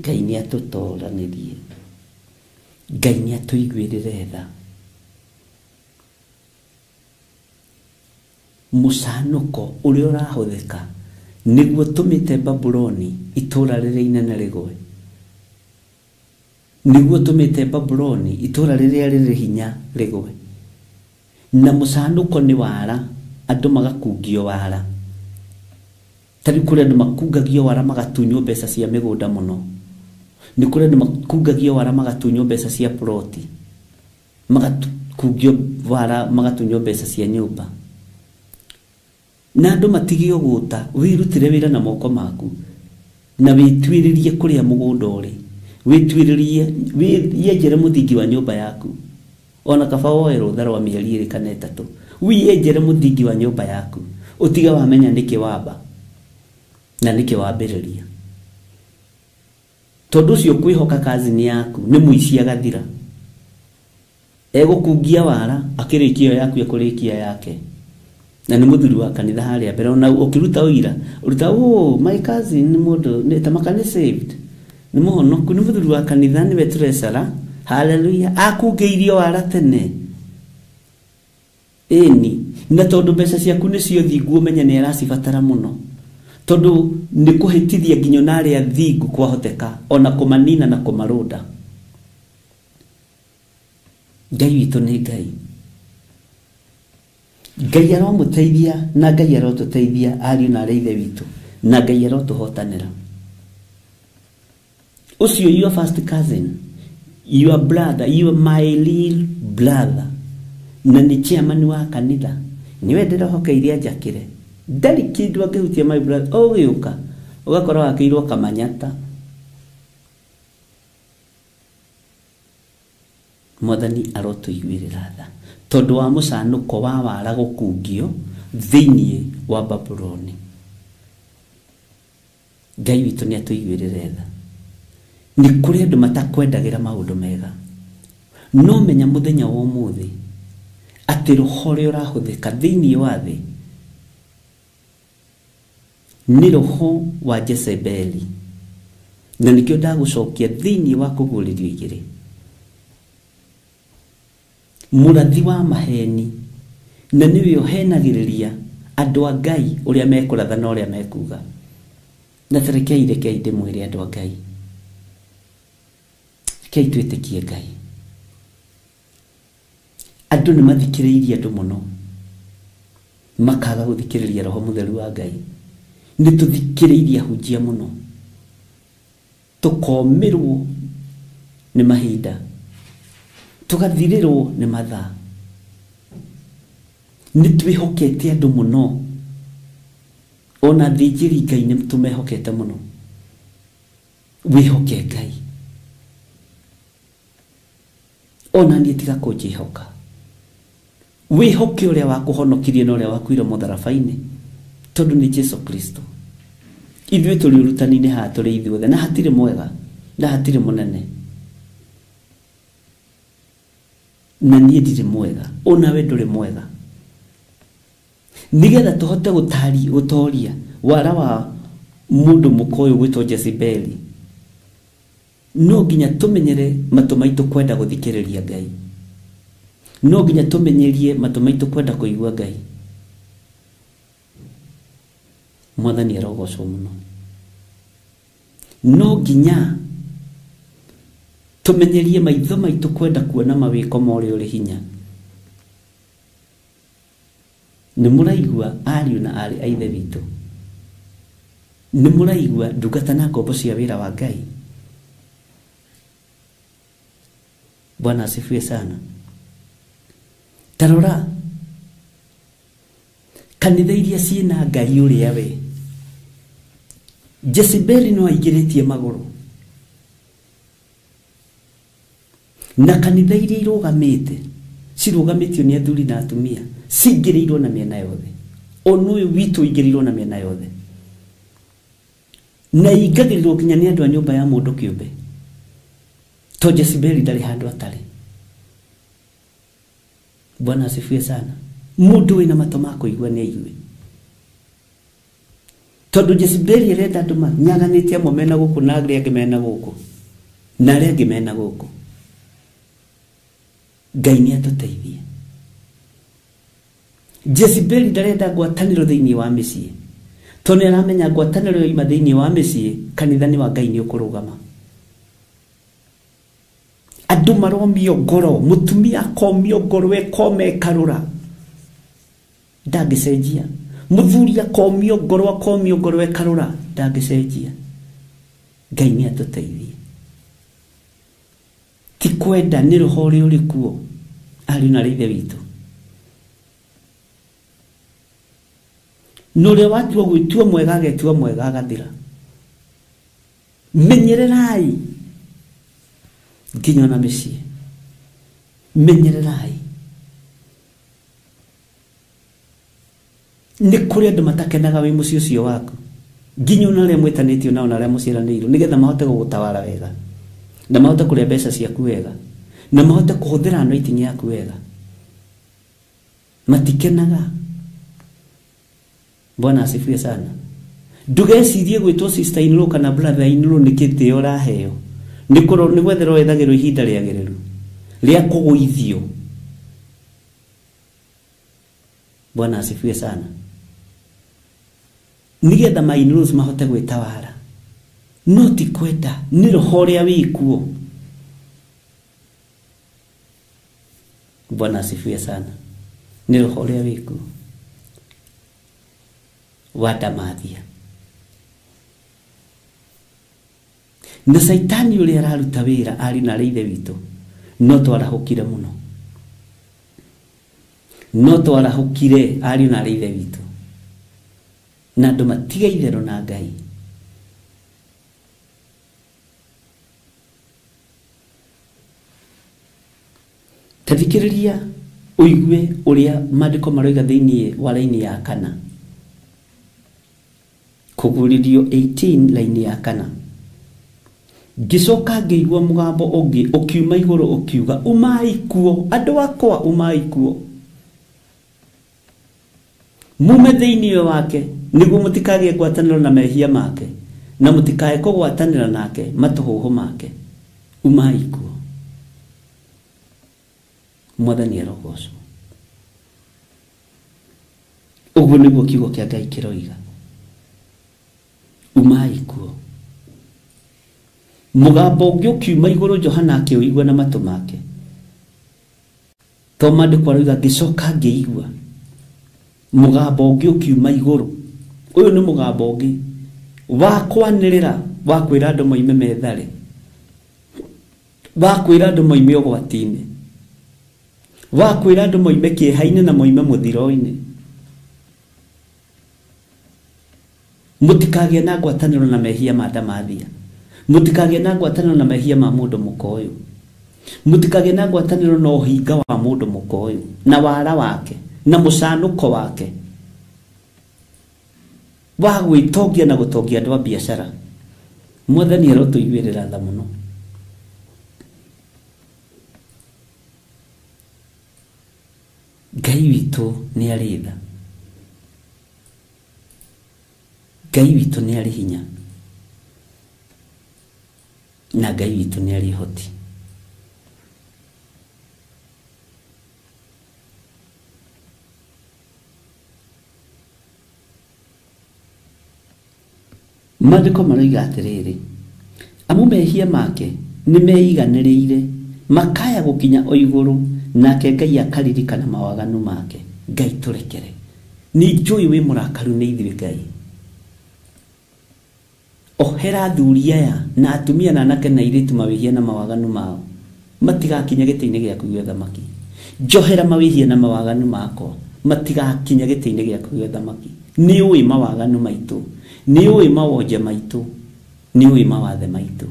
S4: Ngai nĩ atũtoranĩrie, Ngai nĩ atũiguĩrĩre tha. Mũcanũko ũrĩa ũrahũthĩka nĩguo tũmĩte Babuloni itũũra rĩrĩa inene rĩgwe, nĩguo tũmĩte Babuloni itũũra rĩrĩa rĩrĩ hinya rĩgwe. Na mũcanũko nĩ wara, andũ magakungio wara. Tarĩ kũrĩ andũ makungagio wara magatunywo mbeca cia mĩgũnda mũno, nĩ kũrĩ andũ makungagio wara magatunywo mbeca cia ploti, magakungio wara magatunywo mbeca cia nyũmba. Na andũ matige ũgũta, wĩrutĩre wĩra na moko maku, na wĩtuĩrĩrie kũrĩa mũgũnda ũrĩ, wĩtuĩrĩrie, wĩyenjere mũthingi wa nyũmba yaku. Ona kaba woe rũtha rwa mĩeri 2 kana 3, wĩyenjere mũthingi wa nyũmba yaku, ũtiga wamenya nĩkĩ wamba na nĩkĩ wambĩrĩria. Tondũ ũcio kwĩhoka kazini yaku nĩ mũici agathira, egũkungia wara akĩrĩkia yaku ekũrĩkia yake. Na nĩ mũthuri wa kanitha harĩa mbere, ona ũkĩruta ũira ũruta my cousin nĩ mũndũ nĩ tamaka nĩ saved, nĩ mũhonoku, nĩ mũthuri wa kanitha, nĩwe tũrecera. Haleluya, akungĩirio wara tene. Ĩni, na tondũ mbeca ciaku nĩcio thingu, ũmenye nĩ aracibatara mũno, tondũ nĩ kũhĩtithia nginya na arĩa thingu kwahoteka, ona kũmanina na kũmarũnda. Ngai witũ nĩ Ngai. Ngai aromũteithia na Ngai arotũteithia ariũ na ithe witũ, na Ngai arotũhotanĩra. Ũcio your first cousin, your brother, your my little brother, na nĩ chairman wa kanitha, niwe ndĩrohokeire njakĩre, ndarĩ kĩndũ angĩhutia my brother. Ũgĩũka ũgakora wakĩirwo kamanyata. Mwathani arotũiguĩrĩra tha tondũ wa mũcanũko wa wara gũkungio thĩinĩ wa Babuloni. Ngai witũ nĩ atũiguĩrĩre tha. Nĩ kũrĩ andũ matakwendagĩra maũndũ mega, no menya muthenya wa umuthi ati roho ria urahuthika thiini wa thi ni roho wa Jezebeli, na nikio ndagucokia thiini wa kuguririo igiri, murathi wa maheni, na niwe uhenagiriria andu a Ngai uria mekuratha na uria mekuga. Na tarekei rekei ndimwire andu a Ngai, rekei twitikie Ngai. Andu ni mathikiriirie andu muno, makaga guthikiriria Roho Mutheru wa Ngai. Ni tuthikiriirie ahunjia muno, tukomirwo ni mahinda, tugathirirwo ni mathaa. Ni twihokete andu muno, ona thijiri Ngai ni tumehokete muno. Wihoke Ngai, ona ni tiga kujihoka. Wihoke uria wakuhonokirie na uria wakuire mutharabaini, tondu ni Jesu Kristo. Ithuĩ tũrĩ ũrutani-inĩ haha tũrĩ ithuothe, na hatirĩ mwega na hatirĩ mũnene, na niĩ ndirĩ mwega, ona we ndũrĩ mwega. Nigetha tũhote gũtoria wara wa mũndũ mũkoyo gwĩtwo Jezebeli, no nginya tũmenyere matũ maitũ kwenda gũthikĩrĩria Ngai, no nginya tũmenyerie matũ maitũ kwenda kũigua Ngai. Mwathani arogocwo muno. No nginya tumenyerie maitho maitũ kwenda kuona mawĩko ma ũrĩa ũrĩ hinya. Nĩ mũraigua ariũ na arĩ a ithe witũ, nĩ mũraigua ndungata na ngombo cia wĩra wa Ngai. Bwana asifiwe sana. Tarora kanitha iria ciĩna Ngai ũrĩa we, Jezebeli no aigĩrĩtie magũrũ, na kanitha iria irũgamĩte cirũgamĩtio nĩ athuri na atumia cingĩrĩirwo na mĩena yothe. Ona ũyũ witũ ingĩrĩirwo na mĩena yothe, na ingagĩrĩrwo nginya nĩ andũ a nyũmba ya mũndũ kĩũmbe, to Jezebeli ndarĩ handũ atarĩ. Bwana asifiwe sana. Mũndũ wĩna matũ ma kũigua nĩ aigue, tondu Jezebeli arenda andũ manyaganĩtie amwe mena gũkũ na arĩa angĩ mena gũkũ na arĩa angĩ mena gũkũ. Ngai nĩ atũteithie. Jezebeli ndarenda ngwatanĩro thĩinĩ wa mĩciĩ, tondu nĩ aramenya ngwatanĩro yoima thĩinĩ wa mĩciĩ, kanitha-inĩ wa Ngai nĩ ũkũrũgama. Andũ maromio ngoro, mũtumia akomio ngoro, ekome karũra, ndangĩcenjia. Mũthuri akomio ngoro ekarũra, ndangĩcenjia. Ngai nĩ atũteithie. Ti kwenda, nĩ roho ũrĩa ũrĩ kuo, ariũ na ithe witũ. Na ũrĩa watua gwĩtua mwega agetua mwega agathira. Menyererai nginya na mĩciĩ, menyererai. Nĩ kũrĩ andũ matakenaga wĩ mũciĩ ũcio waku, nginya ona arĩa mwĩtanĩtio nao na arĩa mũciaranĩirwo, nĩgetha mahote gũgũtawara wega, na mahote kũrĩa mbeca ciaku wega, na mahote kũhũthĩra anointing yaku wega. Matikenaga. Bwana asifiwe sana. Ndugecirie gwĩtwo sister in law kana brother in law nĩ kĩtĩo ũraheo, nĩ gwetherwo wethagĩrwo ihinda rĩagĩrĩru rĩa kũgũithio. Bwana asifiwe sana. Nigetha my in-laws mahote gwĩtawara, no ti kwenda, nĩ roho ũrĩa wĩ kuo. Bwana asifiwe sana. Nĩ roho ũrĩa wĩ kuo wa ndamathia. Na Saitani ũrĩa araruta wĩra arĩ na ithe witũ, no twarahũkire mũno, no twarahũkire ariũ na ithe witũ, na andũ matiga itherũ na Ngai. Tathikĩrĩria ũigue ũrĩa maandĩko maroiga thĩinĩ wa raini ya 4, Kũguũrĩrio 18 raini ya 4. Gicoka ngeigua mugambo ungi ukiuma iguru ukiuga umai kuo andu akwa umai kuo mume thiini wake niguo mutikagie ngwataniro na mehia make na mutikae kugwatanira nake matuhuhu make umai kuo Mwathani arogocwo uguo niguo kiugo kia Ngai kiroiga umai kuo mugambo ungi ukiuma iguru Johana akiuigua na matu make to maandiko aroiga gicoka ngeigua mugambo ungi ukiuma iguru uyu ni mugambo ungi wa kwanirira wa kwira andu moime methare wa kwira andu moime ugwatini wa kwira andu moime kiehaine na moime muthiro-ini mutikagie na ngwataniro na mehia ma Ndamathia mutikagie na ngwataniro na mehia ma mundu mukoyo mutikagie na ngwataniro na uhinga wa mundu mukoyo na wara wake na mucanuko wake wa gwitongia na gutongia andu a biashara Mwathani arotuiguirira tha muno Ngai witu ni ari tha Ngai witu ni ari hinya na Ngai witu ni ari hoti Maandiko maroiga atiriri amu mehia make ni meiganiriire makaya gukinya o iguru nake Ngai akaririkana mawaganu make Ngai turekere ni njui wi murakaru ni ithuĩ Ngai ohera thuria ya na atumia na anake na iritu mawihia na mawaganu mao matigakinya gĩtĩ-inĩ gĩaku gĩa thamaki njohera mawihia na mawaganu mako matigakinya gĩtĩ-inĩ gĩaku gĩa thamaki ni ũĩ mawaganu maitũ ni ũĩ mawonje maitũ ni ũĩ mawathe maitũ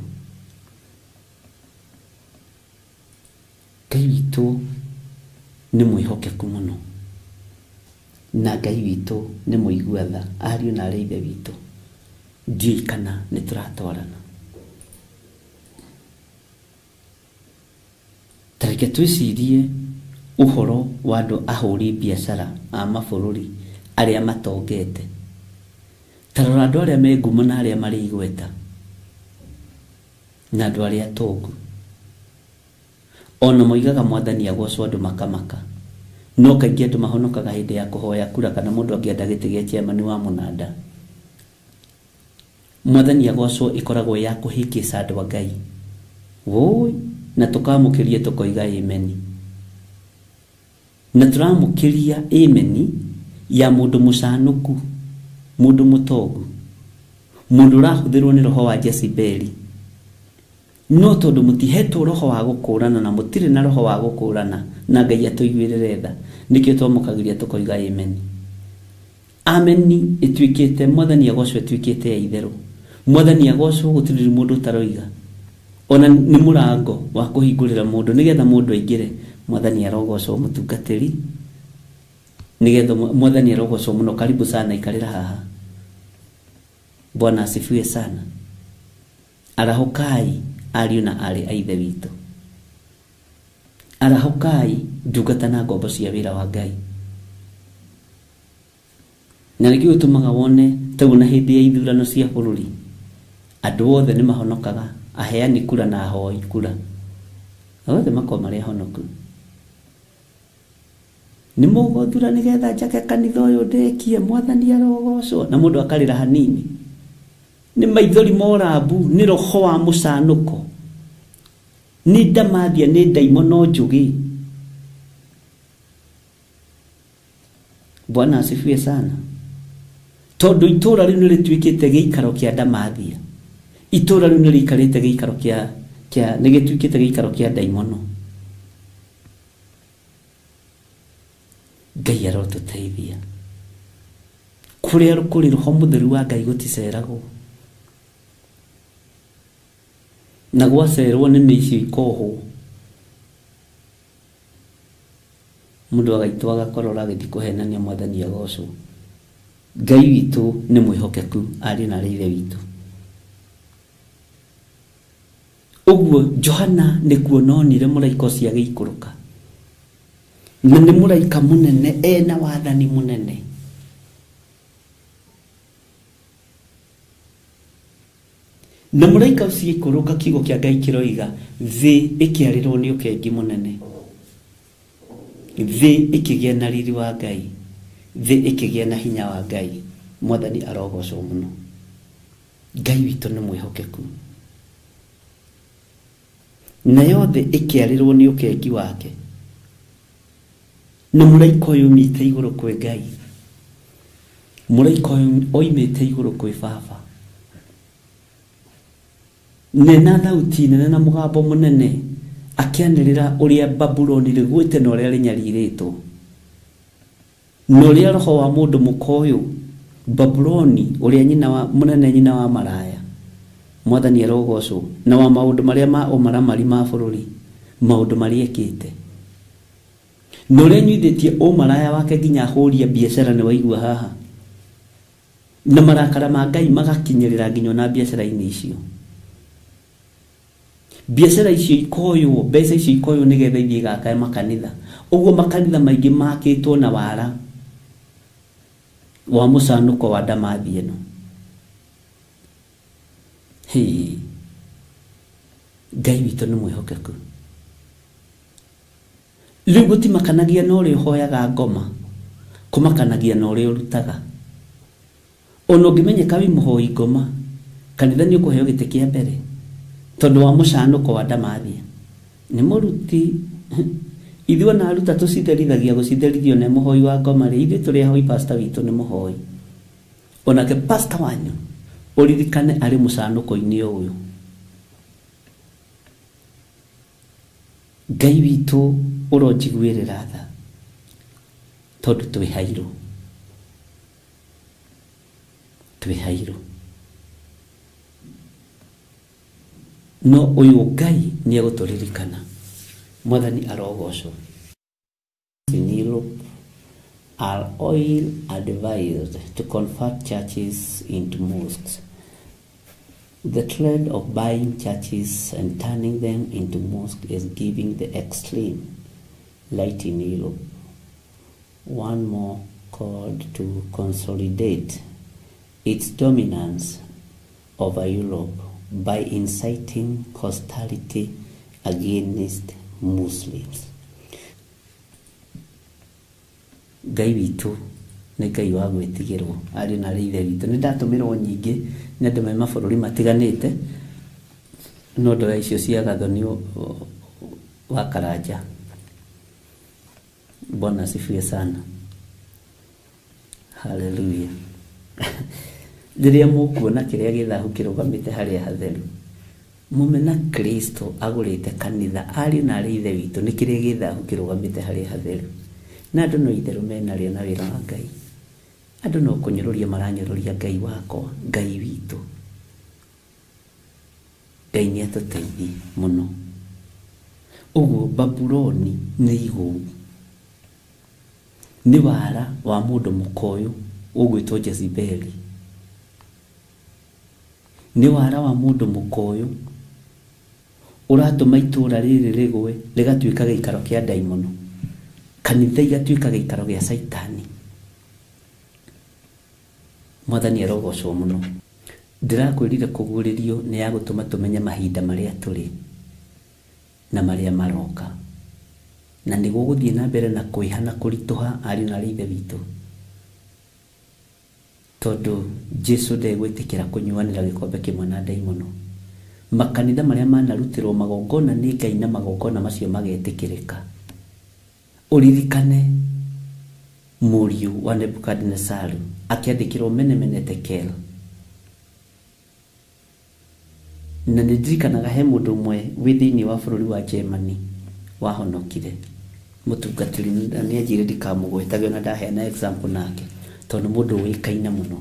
S4: Ngai witũ nĩ mwĩhokeku mũno na Ngai witũ nĩ mũigua tha ariũ na arĩ ithe witũ ndiũĩ kana nĩ tũratwarana tareke twĩcirie ũhoro wa andũ ahũri biacara a mabũrũri arĩa matongete tarora andũ arĩa me ngumo na arĩa marĩ igweta na andũ arĩa atongu ona moigaga Mwathani agocwo andũ makamaka no kaingĩ andũ mahonokaga hĩndĩ ya kũhoya kura kana mũndũ angĩenda gĩtĩ gĩa chairman wa mũnanda Mwathani agocwo ikoragwo ya kũhĩkĩca andũ a Ngai woi na tũkamũkĩrie tũkoiga amen na tũramũkĩria amen ya mũndũ mũcanuku mũndũ mũtongu mũndũ ũrahũthĩrwo nĩ roho wa Jezebeli no tondũ mũtihetwo roho wa gũkũrana na mũtirĩ na roho wa gũkũrana na Ngai atũiguĩrĩre tha nĩkĩo twamũkagĩria tũkoiga amen amen ĩtuĩkĩte Mwathani agocwo ĩtuĩkĩte ya itherũ Mwathani agocwo gũtirĩ mũndũ ũtaroiga ona nĩ mũrango wa kũhingũrĩra mũndũ nĩgetha mũndũ aingĩre Mwathani arogocwo mũtungatĩri nĩgetha Mwathani arogocwo mũno karibu sana ikarĩra haha Bwana asifiwe sana arahokai ariũ na arĩ a ithe witũ arahokai ndungata na ngombo cia wĩra wa Ngai na nĩkĩo ũtũmaga wone tau na hĩndĩ ya ithurano cia bũrũri andũ othe nĩ mahonokaga aheani kura na ahoi kura othe makorwo marĩ ahonoku nĩ mũgũthura nĩgetha njake kanitha ũyũ ndĩkie Mwathani arogocwo na mũndũ akarĩra hanini nĩ maithori morambu nĩ roho wa mũcanuko nĩ Ndamathia nĩ ndaimono njũgĩ Bwana asifiwe sana tondũ itũra rĩu nĩ rĩtuĩkĩte gĩikaro kĩa Ndamathia itũra rĩu nĩ rĩikarĩte gĩikaro nĩ gĩtuĩkĩte gĩikaro kĩa ndaimono Ngai arotũteithia kũrĩa kũrĩ roho mũtheru wa Ngai gũticeragwo na gwacerwo nĩ mĩicio ikohwo mũndũ agaitwo agakorora agĩthiĩ kũhenania Mwathani agocwo Ngai witũ nĩ mwĩhokeku ariũ na arĩ ithe witũ Uguo Johana nĩ kuononire mũraika ũcio agĩikũrũka, na nĩ mũraika mũnene ena wathani mũnene. Na mũraika ũcio ikũrũka, kiugo kĩa Ngai kĩroiga thĩ ĩkĩarĩrwo nĩ ũkengi mũnene, thĩ ĩkĩgĩa na riri wa Ngai, thĩ ĩkĩgĩa na hinya wa Ngai. Mwathani arogocwo mũno. Ngai witũ nĩ mwĩhokeku, nayo thĩ ĩkĩarĩrwo nĩ ũkengi wake, na mũraika ũyũ oimĩte igũrũ kwĩ Ngai, mũraika ũyũ oimĩte igũrũ kwĩ Baba, nena thauti nene na mũgambo mũnene akĩanĩrĩra ũrĩa Babuloni rĩgwĩte na ũrĩa rĩnyarirĩtwo, na ũrĩa roho wa mũndũ mũkoyo Babuloni ũrĩa nyina wa mũnene, nyina wa maraya. Mwathani arogocwo, na wa maũndũ marĩa ma ũmaramari ma bũrũri, maũndũ marĩa ekĩte, na ũrĩa nyuithĩtie ũmaraya wake nginya hũria biacara. Nĩ waigua haha, na marakara ma Ngai magakinyĩrĩra nginya na biacara-inĩ icio. Biacara icio ikoywo, mbeca icio ikoywo nĩgetha ithiĩ gakae makanitha. Ũguo makanitha maingĩ makĩtwo na wara wa mũcanũko wa ndamathi ĩno. Ngai witũ nĩ mwĩhokeku. Rĩu gũtimakanagia na ũrĩa ũhoyaga ngoma, kũmakanagia na ũrĩa ũrutaga. Ona ũngĩmenyeka wĩ mũhoi ngoma, kanitha nĩ ũkũheo gĩtĩ kĩa mbere tondũ wa mũcanũko wa ndamathi. Nĩ mũruti ithuĩ na aruta tũcitherithagia gũcitherithio nĩ mũhoi wa ngoma. Rĩ ithuĩ tũrĩ ahoi, pastor witũ nĩ mũhoi, onake pastor wanyu ũririkane arĩ mũcanũko-inĩ ũyũ. Ngai witũ ũronjiguĩrĩra tha tondũ twĩhairwo, twĩhairwo. No ũyũ Ngai nĩ egũtũririkana. Mwathani arogocwo. In Europe are oil advised to convert churches into mosques. The trend of buying churches and turning them into mosques is giving the extreme light in Europe. One more called to consolidate its dominance over Europe by inciting hostility against Muslims. Ngai witũ nĩ Ngai wa gwĩtigĩrwo, arĩ na rĩithe witũ. Nĩ ndatũmĩrwo nyingĩ nĩ andũ me mabũrũri matiganĩte, no ndora icio cia Gathoni wa Karanja. Bwana asifiwe sana. Hallelujah. Rĩrĩa mũkuona kĩrĩa gĩthahu kĩrũgamĩte harĩa hatheru, mũmena Kristo agũrĩte kanitha, arĩ na arĩ ithe witũ, nĩ kĩrĩa gĩthahu kĩrũgamĩte harĩa hatheru. Na andũ no itherũ menarĩo na wĩra wa Ngai. Andũ no kũnyũrũria maranyũrũria Ngai wakwa, Ngai witũ. Ngai nĩ atũteithie mũno. Ũguo Babuloni nĩ igũrũ, nĩ wara wa mũndũ mũkoyo ũgwĩtwo Jezebeli, nĩ wara wa mũndũ mũkoyo ũratũma itũũra rĩrĩ rĩgwe rĩgatuĩka gĩikaro kĩa ndaimono, kanitha igatuĩka gĩikaro gĩa Saitani. Mwathani arogocwo mũno. Ndĩrakwĩrire kũguũrĩrio nĩ ya gũtũma tũmenye mahinda marĩa tũrĩ na marĩa maroka, na nĩguo gũthiĩ na mbere na kwĩha na kũritũha, arĩ na ithe witũ, tondũ Jesũ ndegwĩtĩkĩra kũnyuanĩra gĩkombe kĩmwe na ndaimono. Makanitha marĩa manarutĩrwo magongona nĩ Ngai na magongona macio magetĩkĩrĩka. Ũririkane mũriũ wa Nebukadnezaru akĩandĩkĩrwo Menemene Tekel, na nĩndirikanaga he mũndũ ũmwe wĩ thĩinĩ wa bũrũri wa Germany wahonokire, mũtungatĩri nĩ anjĩrĩ ndikamũgwetage, na ndaheana example nake tondũ mũndũ wĩkaine mũno.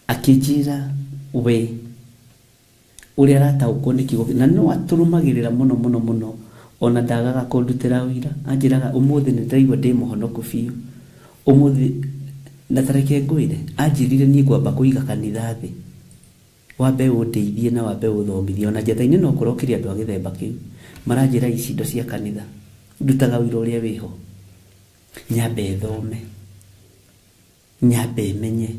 S4: Akĩnjĩra we ũrĩa arataũkwo nĩ kiugo, na no atũrũmagĩrĩra mũno mũno mũno, ona ndagaga kũndutĩra wĩra. Anjĩraga ũmũthĩ nĩ ndaigua ndĩ mũhonoku biũ, ũmũthĩ na tareke ngwĩre, anjĩrire niĩ ngwamba kũiga kanitha thĩ wambe undeithie na wambe uthomithie ona njata-inĩ no kũrokire andũ a gĩthemba kĩu maranjĩra ici indo cia kanitha ndutaga wĩra ũrĩa wĩho nyambe thome nyambe menye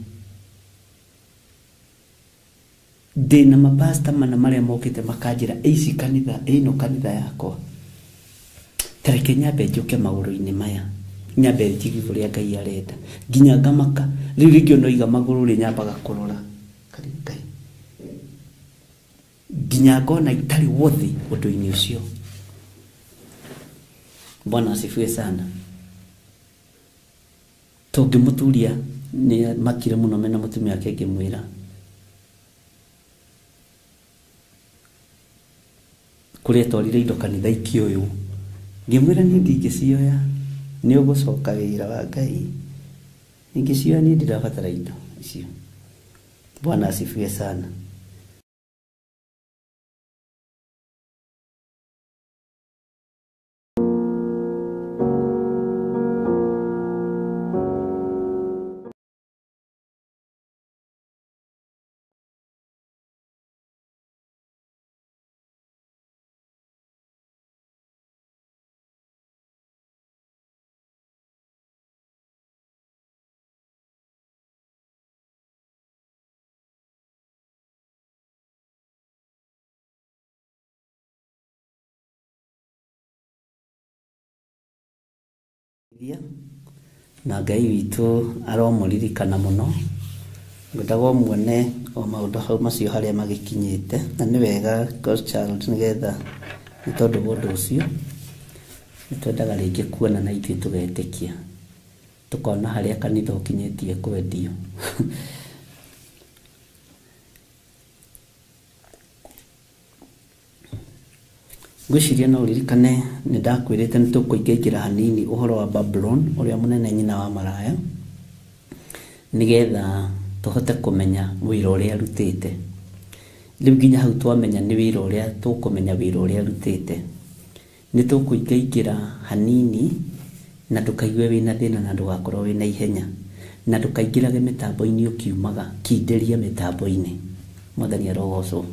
S4: ndĩna mapasta mana marĩa mokĩte makanjĩra ici kanitha ĩno kanitha yakwa tareke nyambe njũke magũrũ-inĩ maya nyambe njigithũ ũrĩa Ngai arenda nginya ngamaka rĩu rĩngĩ noiga magũrũ rĩ nyambaga kũrora Ngai nginya ngona itarĩ wothi ũndũ-inĩ ũcio. Bwana asifiwe sana. Tũngĩmũturia nĩ makire mũno mena mũtumia wake ngĩmwĩra kũrĩa twarire indo kanitha ikĩũyũ ngĩmwĩra niĩ ndingĩcioya nĩ ũgũcoka wĩra wa Ngai ingĩcioya niĩ ndirabatara indo icio. Bwana asifiwe sana. Na Ngai witũ aromũririkana mũno ngwendaga ũmuone o maũndũ hau macio harĩa magĩkinyĩte na nĩ wega Godchild nĩgetha nĩ tondũ wa ũndũ ũcio nĩ twendaga rĩngĩ kuona na ithuĩ tũgetĩkia tũkona harĩa kanitha ũkinyĩtie kwendio. Ngwĩciria no ũririkane nĩ ndakwĩrĩte nĩ tũkũingĩra hanini ũhoro wa Babylon ũrĩa mũnene nyina wa maraya nĩgetha tũhote kũmenya wĩra ũrĩa arutĩte. Rĩu nginya hau twamenya nĩ wĩra ũrĩa tũkũmenya wĩra ũrĩa arutĩte nĩ tũkũingĩra hanini na ndũkaigue wĩna thĩna na ndũgakorwo wĩna ihenya na ndũkaingĩrage mĩtambo-inĩ ũkiumaga kindĩria mĩtambo-inĩ. Mwathani arogocwo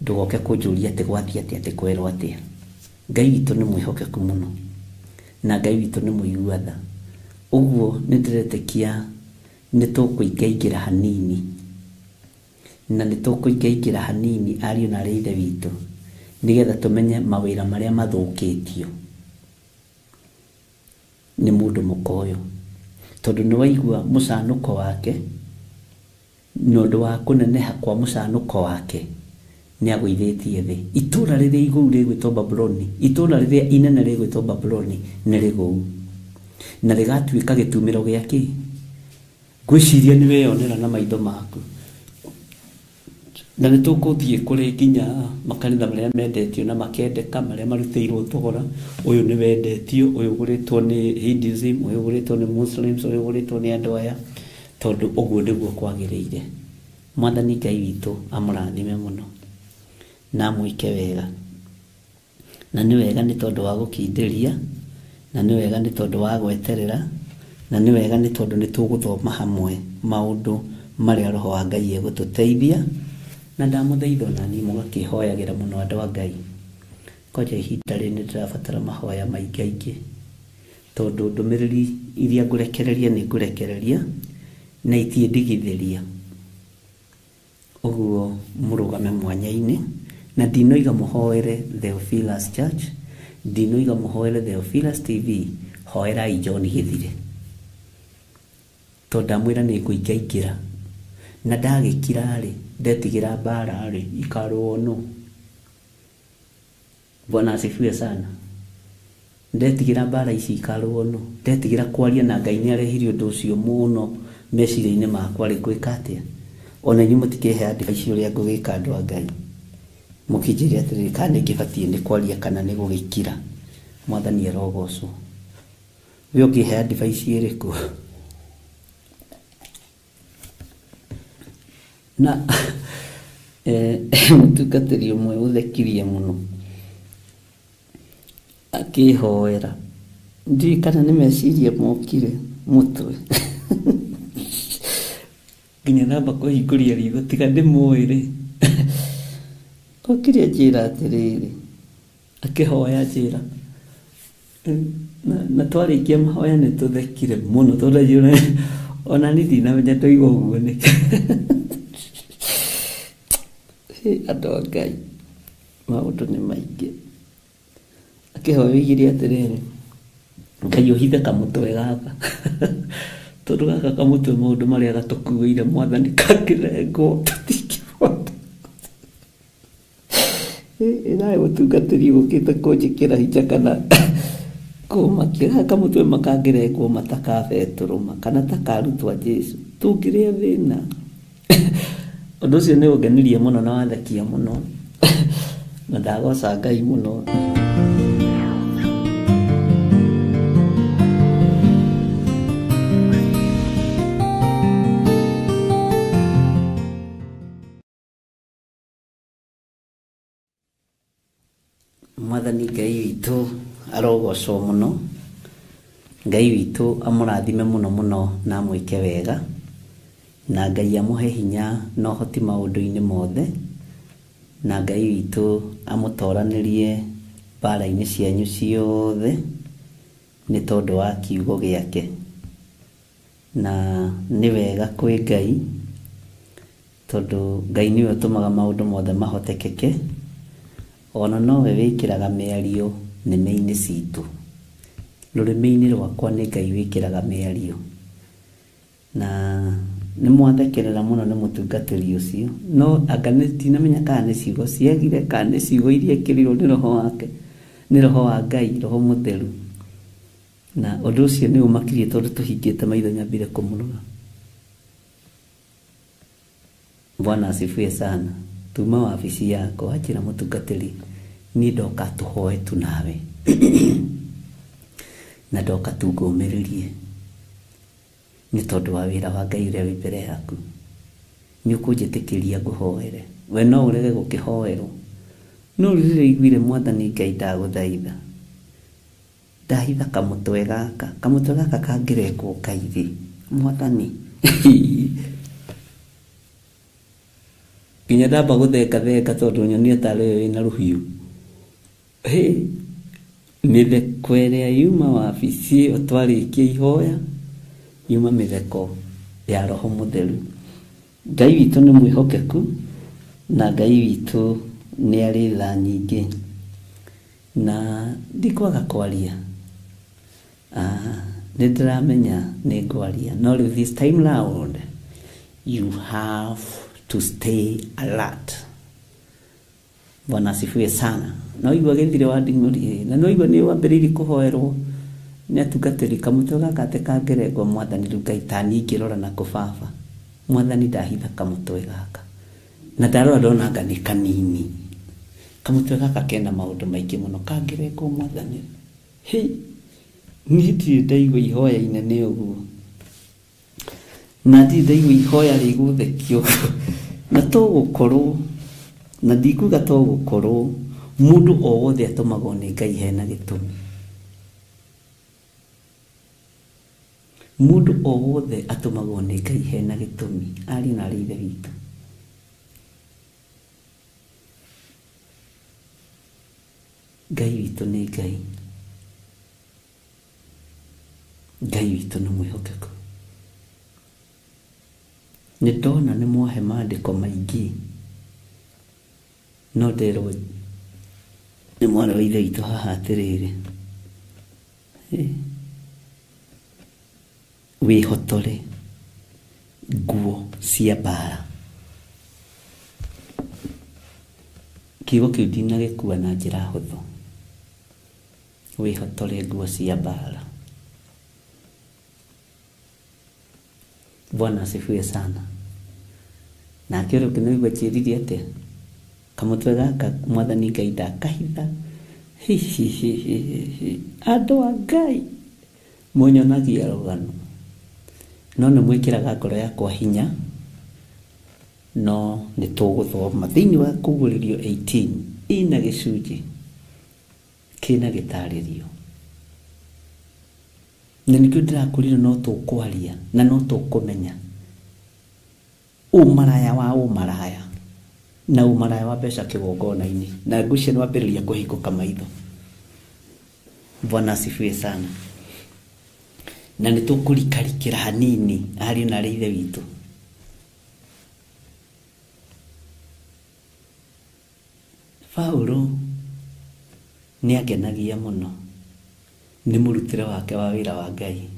S4: ndũgoke kũnjũria atĩ gwathiĩ atĩa atĩ kwerwo atĩa. Ngai witũ nĩ mwĩhokeku mũno na Ngai witũ nĩ mũigua tha. Ũguo nĩ ndĩretĩkia nĩ tũkũingĩra hanini na nĩ tũkũingĩra hanini ariũ na arĩ ithe witũ nĩgetha tũmenye mawĩra marĩa mathũkĩtio nĩ mũndũ mũkoyo tondũ nĩ waigua mũcanũko wake nĩ ũndũ wa kũneneha kwa mũcanũko wake nĩ agũithĩtie thĩ. Itũũra rĩrĩa igũu rĩgwĩtwo Babuloni, itũũra rĩrĩa inene rĩgwĩtwo Babuloni nĩ rĩgũu na rĩgatuĩka gĩtumĩro gĩake. Ngwĩciria nĩ weyonera na maitho maku na nĩ tũkũthiĩ kũrĩ nginya makanitha marĩa mendetio na makendeka marĩa marutĩirwo thogora. Ũyũ nĩ wendetio, ũyũ ũgũrĩtwo nĩ Hinduism, ũyũ ũgũrĩtwo nĩ Muslims, ũyũ ũgũrĩtwo nĩ andũ aya tondũ ũguo nĩguo kwagĩrĩire. Mwathani Ngai witũ amũrathime mũno na amwĩke wega na nĩ wega nĩ tondũ wa gũkindĩria na nĩ wega nĩ tondũ wa gweterera na nĩ wega nĩ tondũ nĩ tũgũthoma hamwe maũndũ marĩa Roho wa Ngai egũtũteithia na ndamũthaitha na niĩ mũgakĩhoyagĩra mũno andũ a Ngai. Koja ihinda rĩrĩ nĩ ndĩrabatara mahoya maingĩ tondũ ndũmĩrĩri iria ngũrekereria nĩ ngũrekereria na itiendigithĩria. Ũguo mũrũgame mwanya-inĩ na ndinoiga mũhoere Theophilus Church, ndinoiga mũhoere Theophilus TV, hoerai John Gĩthire tondũ ndamwĩra nĩ ngũingĩra na ndagĩkira rĩ ndetigĩra mbara rĩ ikarũo no. Bwana asifiwe sana. Ndetigĩra mbara ici ikarũo no, ndetigĩra kwaria na Ngai nĩ arehirie ũndũ ũcio mũno meciria-inĩ makwa rĩ gwĩka atĩa. Ona inyuĩ mũtikĩhe advice ũrĩa ngũgĩka andũ a Ngai, mũkĩnjĩre atĩrĩrĩ kana nĩngĩbatiĩ nĩ kwaria kana nĩ gũgĩkira. Mwathani arogocwo. We ũngĩhe advice ĩrĩkũ? Na mũtungatĩri ũmwe ũthekirie mũno akĩhoera, ndiũĩ kana nĩ meciria mokire mũtwe nginya namba kũhingũria ritho tiga ndĩmũĩ rĩ Okiria njira atiriri akihoya njira na twarikia mahoya ni tuthekire muno tondu njira ona ni ndinamenya ndoiga uguo niki andu a Ngai maundu ni maingi akihoya igiri atiriri Ngai uhithe kamutwe gaka tondu gaka kamutwe maundu maria gatukuire Mwathani kangirengwo tutingibota nawe gutungatiri gukite kunjikira hinya kana kumakira kamutwe makangirengwo matakabeturuma kana takarutwa Jesu tungiria thina undu ucio ni ungenirie muno na wathakia muno na ndagoca Ngai muno. Mwathani Ngai witu arogocwo muno, Ngai witu amurathime muno muno na amwike wega, na Ngai amuhe hinya na uhoti maundu-ini mothe, na Ngai witu amutoranirie mbara-ini cianyu ciothe ni tondu wa kiugo giake. Na ni wega kwi Ngai tondu Ngai niwe utumaga maundu mothe mahotekeke, ona nowe wikiraga miario neme-ini citu. Rurimi-ini rwakwa ni Ngai wikiraga miario, na ni mwathekerera muno ni mutungatiri ucio, no anga tinamenya kana ni ciugo ciagire kana ni ciugo iria kirirwo ni roho wake, ni roho wa Ngai, roho mutheru. Na undu ucio ni umakirie tondu tuhingite maitho nyambire kumuruga. Bwana asifiwe sana. Tuma wabici yako ajira mutungatiri ni ndoka tuhoe tu nawe na ndoka tungumiririe ni tondu wa wira wa Ngai uria wi mbere yaku. Ni ukunjitikiria nguhoere, we no urege gukihoerwo, no rire igwire Mwathani Ngai ndaguthaitha, ndahitha kamutwe gaka kangirengwo kairi Mwathani nginya ndamba gutheka tondu nyonie tari wina ruhiu. Mitheko iria yuma wabici utwarikia ihoya yuma mitheko ya roho mutheru. Ngai witu ni mwihokeku na Ngai witu ni ari tha nyingi na ndikwaga kwaria. Ndiramenya ni ngwaria, no this time round you have to stay alert. Bwana asifiwe sana. No igwa githire wa nding'uri na no igwa ni wambiriri kuhoerwo ni atungatiri kamutwe gaka kangerengwo Mwathani Ngai tani ngirora na kubaba. Mwathani ndahitha kamutwe gaka na ndarora ndona anga ni kanini. Kamutwe gaka kena maundu maingi muno kangerengwo Mwathani. Ni ndaigua ihoya inene uguo na ndaigua ihoya riguthekio na tugukorwo na ndikuga tugukorwo mundu o wothe atumagwo ni Ngai hena gitumi. Mundu o wothe atumagwo ni Ngai hena gitumi, ari na rithe witu. Ngai witu ni Ngai, Ngai witu ni mwihokeku. Ni ndona ni mwahe maandiko maingi, no nderwo ni mwana wa ithe witu haha atiriri, wihotore nguo cia mbara. Kiugo kiu ndinagikua na njira huthu, wihotore nguo cia mbara. Bwana asifiwe sana. Na kero kinaigua chiriri atia kamutwe gaka Mwathani Ngai ndakahitha. Andu a Ngai munyonagia rugano, no ni mwikiraga ngoro yakwa hinya, no ni tuguthoma thiini wa Kuguririo 18 ina gicunji kina gitaririo. Na nikio ndirakurire no tukwaria na no tukumenya umaraya wa umaraya na umaraya wa mbeca kĩgongona-inĩ, na ngũcio nĩwambĩrĩria kũhingũka maitho. Bwana asifiwe sana. Na nĩtũkũrikarikĩra hanini ariũ na ithe witũ. Paulo nĩakenagia mũno nĩ mũrutĩre wake wa wĩra wa Ngai.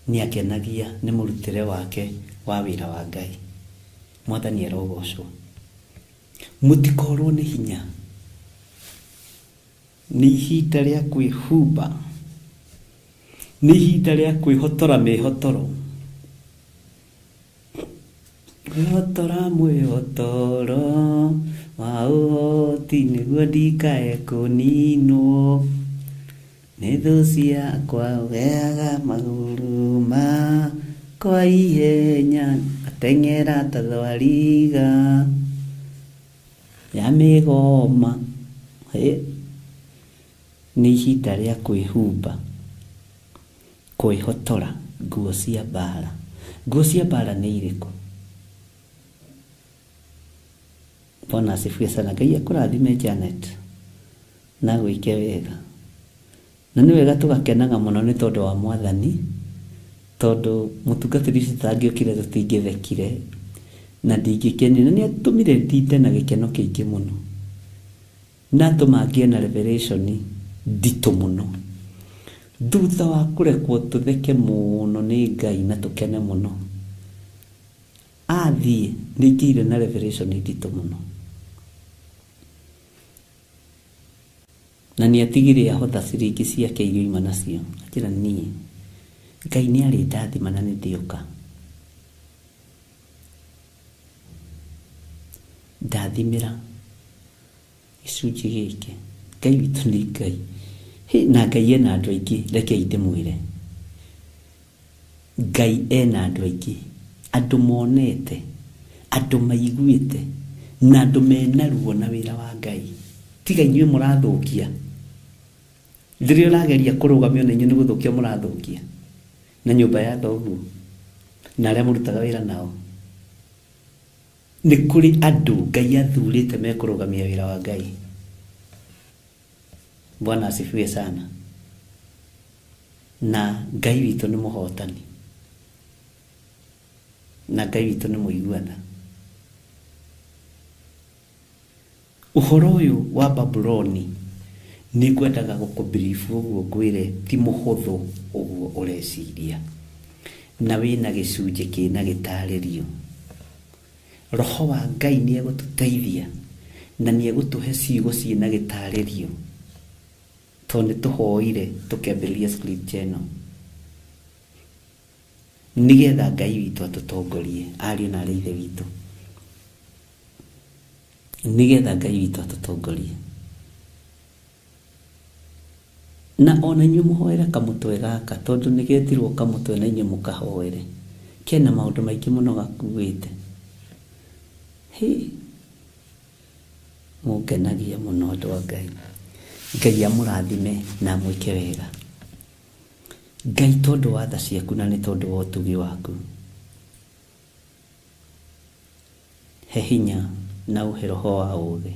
S4: Nĩakenagia nĩ mũrutĩre wake wa wĩra wa Ngai. Mwathani arogocwo. Mũtikorwo nĩ hinya. Nĩ ihinda rĩa kwĩhumba. Nĩ ihinda rĩa kwĩhotora mĩhotoro. Kwĩhotora mwĩhotoro wa ũhoti nĩguo ndikae kũninwo. Nĩ thũ ciakwa ũgeaga magũrũ makwa ihenya, ateng'era ta thwariga ya mĩgoma. Nĩ ihinda rĩa kwĩhumba, kwĩhotora nguo cia mbara. Nguo cia mbara nĩ irĩkũ? Bwana asifiwe sana. Ngai akũrathime Janet na gwĩke wega. Na nĩ wega tũgakenaga mũno nĩ tondũ wa Mwathani, tondũ mũtungatĩri ũcio tangĩokire tũtingĩthekire na ndingĩkenio, na nĩatũmire ndinde na gĩkeno kĩingĩ mũno, na atũma na revelation nditũ mũno. Thutha wa kũrekwo tũtheke mũno nĩ Ngai na tũkene mũno, athiĩ nĩngĩire na revelation nditũ mũno, na nĩatigire ahotha ciringi ciake irio ima nacio. Akĩra niĩ Ngai nĩarĩ ndathima na nĩndĩũka. Ndathimĩra gĩcunjĩ gĩkĩ. Ngai witũ nĩ Ngai. Na Ngai ena andũ aingĩ, rekei ndĩmwĩre. Ngai ena andũ aingĩ, andũ monete, andũ maiguĩte, na andũ mena ruo na wĩra wa Ngai. Tiga inyuĩ mũrathũkia. Rĩrĩa ũrageria kũrũgamio na inyuĩ nĩ gũthũkia mũrathũkia. Na nyũmba ya thoguo na arĩa mũrutaga wĩra nao. Nĩ kũrĩ andũ Ngai athurĩte mekũrũgamia wĩra wa Ngai. Bwana asifiwe sana. Na Ngai witũ nĩ mũhotani. Na Ngai witũ nĩ mũiguana. Ũhoro ũyũ wa Babuloni nĩ ngwendaga gũkũbirifu ũguo ngwĩre ti mũhũthũ ũguo ũreciria. Na wĩna gĩcunjĩ kĩna gĩtarĩrio. Roho wa Ngai nĩ egũtũteithia na nĩ egũtũhe ciugo ciĩna gĩtarĩrio. Tondũ nĩtũhoire tũkĩambĩrĩria Script Channel. Nĩgetha Ngai witũ atũtongorie, ariũ na ithe witũ. Nĩgetha Ngai witũ atũtongorie. Na ona inyuĩ mũhoere kamũtwe gaka, tondũ nĩgetirwo kamũtwe na inyuĩ mũkahoere. Kena maũndũ maingĩ mũno gakuĩte. Mũngenagia mũno andũ a Ngai. Ngai amũrathime na mwĩke wega. Ngai tondũ wa tha ciaku na nĩ tondũ wa ũtugi waku. He hinya na ũhe roho wa ũũgĩ.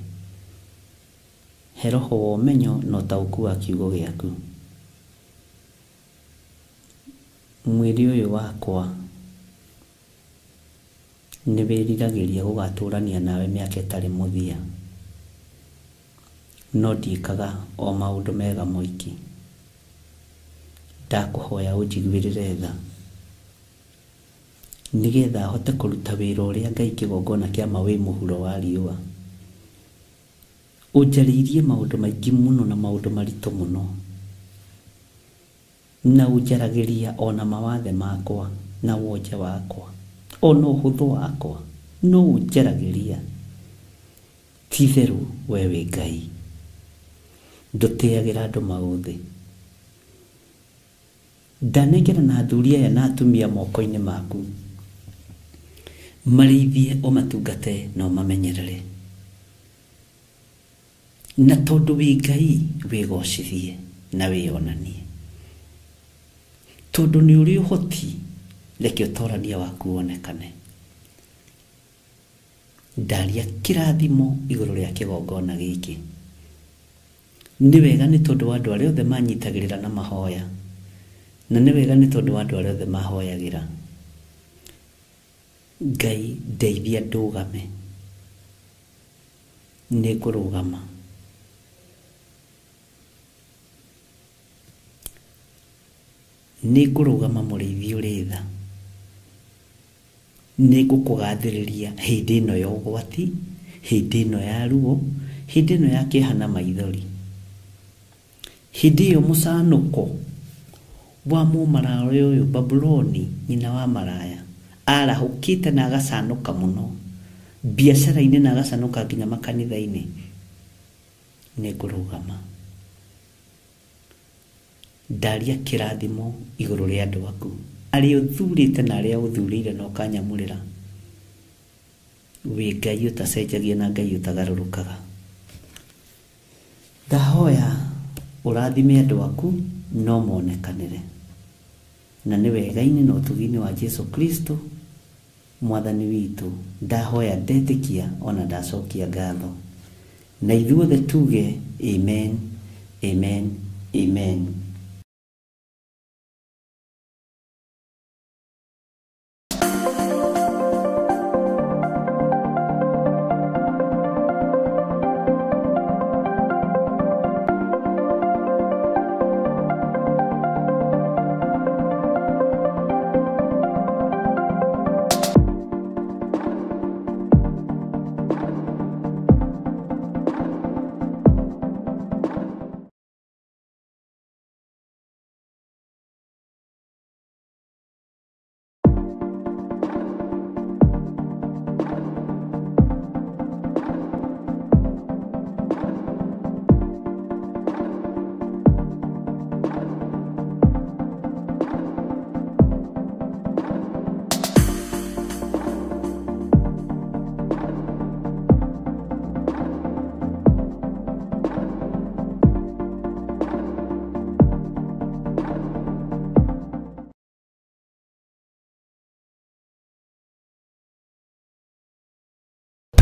S4: He roho wa ũmenyo na ũtaũku wa kiugo gĩaku. Mwĩrĩ ũyũ wakwa nĩ wĩriragĩria gũgatũrania nawe mĩaka ĩtarĩ mũthia. No ndiĩkaga o maũndũ mega moiki. Ndakũhoya ũnjiguĩrĩre tha, nĩgetha hote kũruta wĩra ũrĩa Ngai kĩgongona kĩa wĩ mũhuro wa riũa. Ũnjarĩirie maũndũ maingĩ mũno na maũndũ maritũ mũno, na ũnjaragĩria ona mawathe makwa na wonje wakwa, ona ũhũthũ wakwa no ũnjaragĩria. Ti-itherũ we wĩ Ngai, ndũtĩagĩra andũ maũthĩ. Ndanengera na athuri aya na atumia moko-inĩ maku, marĩithie ũmatungate na ũmamenyerere. Na tondũ wĩ Ngai wĩgocithie na wĩonanie. Tondũ nĩ ũrĩ ũhoti, reke ũtorania waku wonekane. ndaria kirathimo iguru ria kigongona giki. Ni wega ni tondu wa andu aria othe manyitagirira na mahoya, na ni wega ni tondu wa andu aria othe mahoyagira. Ngai ndeithia ndugame. Ni kurugama. Ni kurugama muriithi uritha. Ni gukugathiriria hindi ino ya ugwati, hindi ino ya ruo, hindi ino ya kihana maithori. Hindi iyo musanuko wa mumararo uyu Babuloni nyina wa maraya arahukite na agasanuka muno, biashara-ini na agasanuka nginya makanitha-ini. Ni kurugama. Ndaria kirathimo iguru ria andu aku aria uthurite na aria uthurire no kanyamurira. We Ngai utacenjagia na Ngai utagarurukaga. Ndahoya urathime andu aku no monekanire, na ni wega-ini na utugi-ini wa Jesu Kristo mwathani witu. Ndahoya ndetikia ona ndacokia ngatho, na ithuothe tuge amen, amen, amen.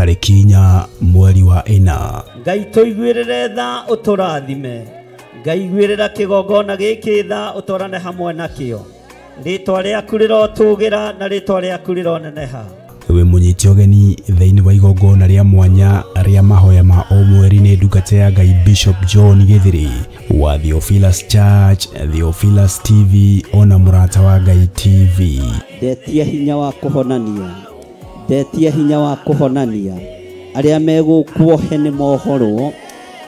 S1: tariki 4 mweri wa 4.
S2: Ngai tuiguirire tha uturathime. Ngai igwirira kigongona giki tha utorane hamwe nakio. Ritwa riaku rirotugira na ritwa riaku rironeneha.
S1: We munyiti ogeni thiini wa igongona ria mwanya ria mahoya ma o mweri ni ndungata ya Ngai Bishop John Githiri wa Theophilus Church, Theophilus TV ona murata wa Ngai TV.
S2: Ndetia hinya wa kuhonania. Ndetia hinya wa kuhonania. Aria megukuohe ni mohoro,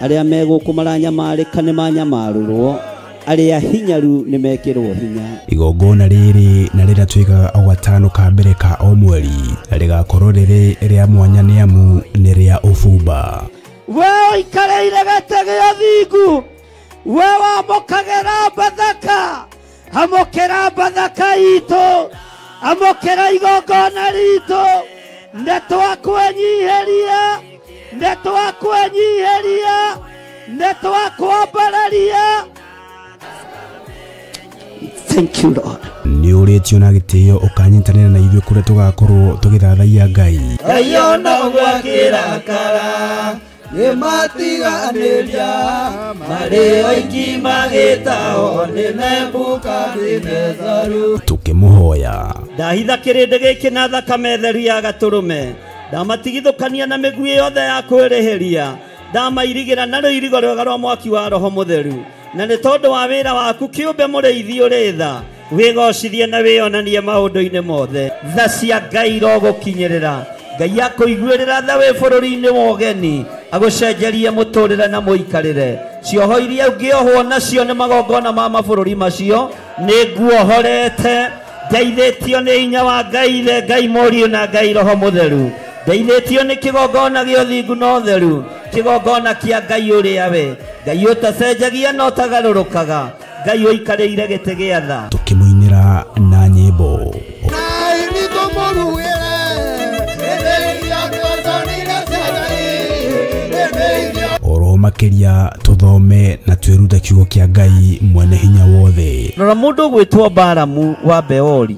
S2: aria megukumaranyamarika ni manyamarurwo, aria hinyaru ni mekirwo hinya.
S1: Igongona riri na riratwika o gatano ka mbere ka o mweri rigakorwo riri ria mwanya ni amu ni ria ufumba.
S2: We ikareire gatege ya thigu, we wamokagera bathaka, amokera bathaka ito, amokera igongona rito, ndetwa kwenyiheria, ndetwa kwenyiheria, ndetwa kwambararia. Thank you Lord.
S1: Ni uretio na gitio ukanyitanira na ithuĩ kuria tugakorwo tugithathaia Ngai.
S2: Ngai ona gwakira kara ni matiganiria mari oiki magitao ni Nebukadnezaru.
S1: Tukimuhoya
S2: Ndahitha kirinde giki na thakame theru ya gaturume, ndamatigithukania na migui yothe ya kwirihiria, ndamairigira na ruirigo rwega rwa mwaki wa Roho Mutheru, na ni tondu wa wira waku kiumbe muriithi uritha wigocithie na wionanie maundu-ini mothe. Tha cia Ngai rogukinyirira, Ngai akuiguirira tha wi bururi-ini wa ugeni, agucenjerie muturire na muikarire. Cioho iria ungiohwo nacio ni magongona ma mabururi macio ni nguohorete, ndeithĩtio nĩ hinya wa Ngai the Ngai Mũriũ na Ngai Roho Mũtheru, ndeithĩtio nĩ kĩgongona gĩa ũthingu na ũtheru, kĩgongona kĩa Ngai ũrĩa we, Ngai ũtacenjagia na ũtagarũrũkaga, Ngai ũikarĩire gĩtĩ gĩa tha.
S1: Tukimuinira na nyĩmbo oro makiria tuthome na twirute kiugo kia Ngai mwene hinya wothe.
S2: Rora mundu gwitwo Balamu wa Beori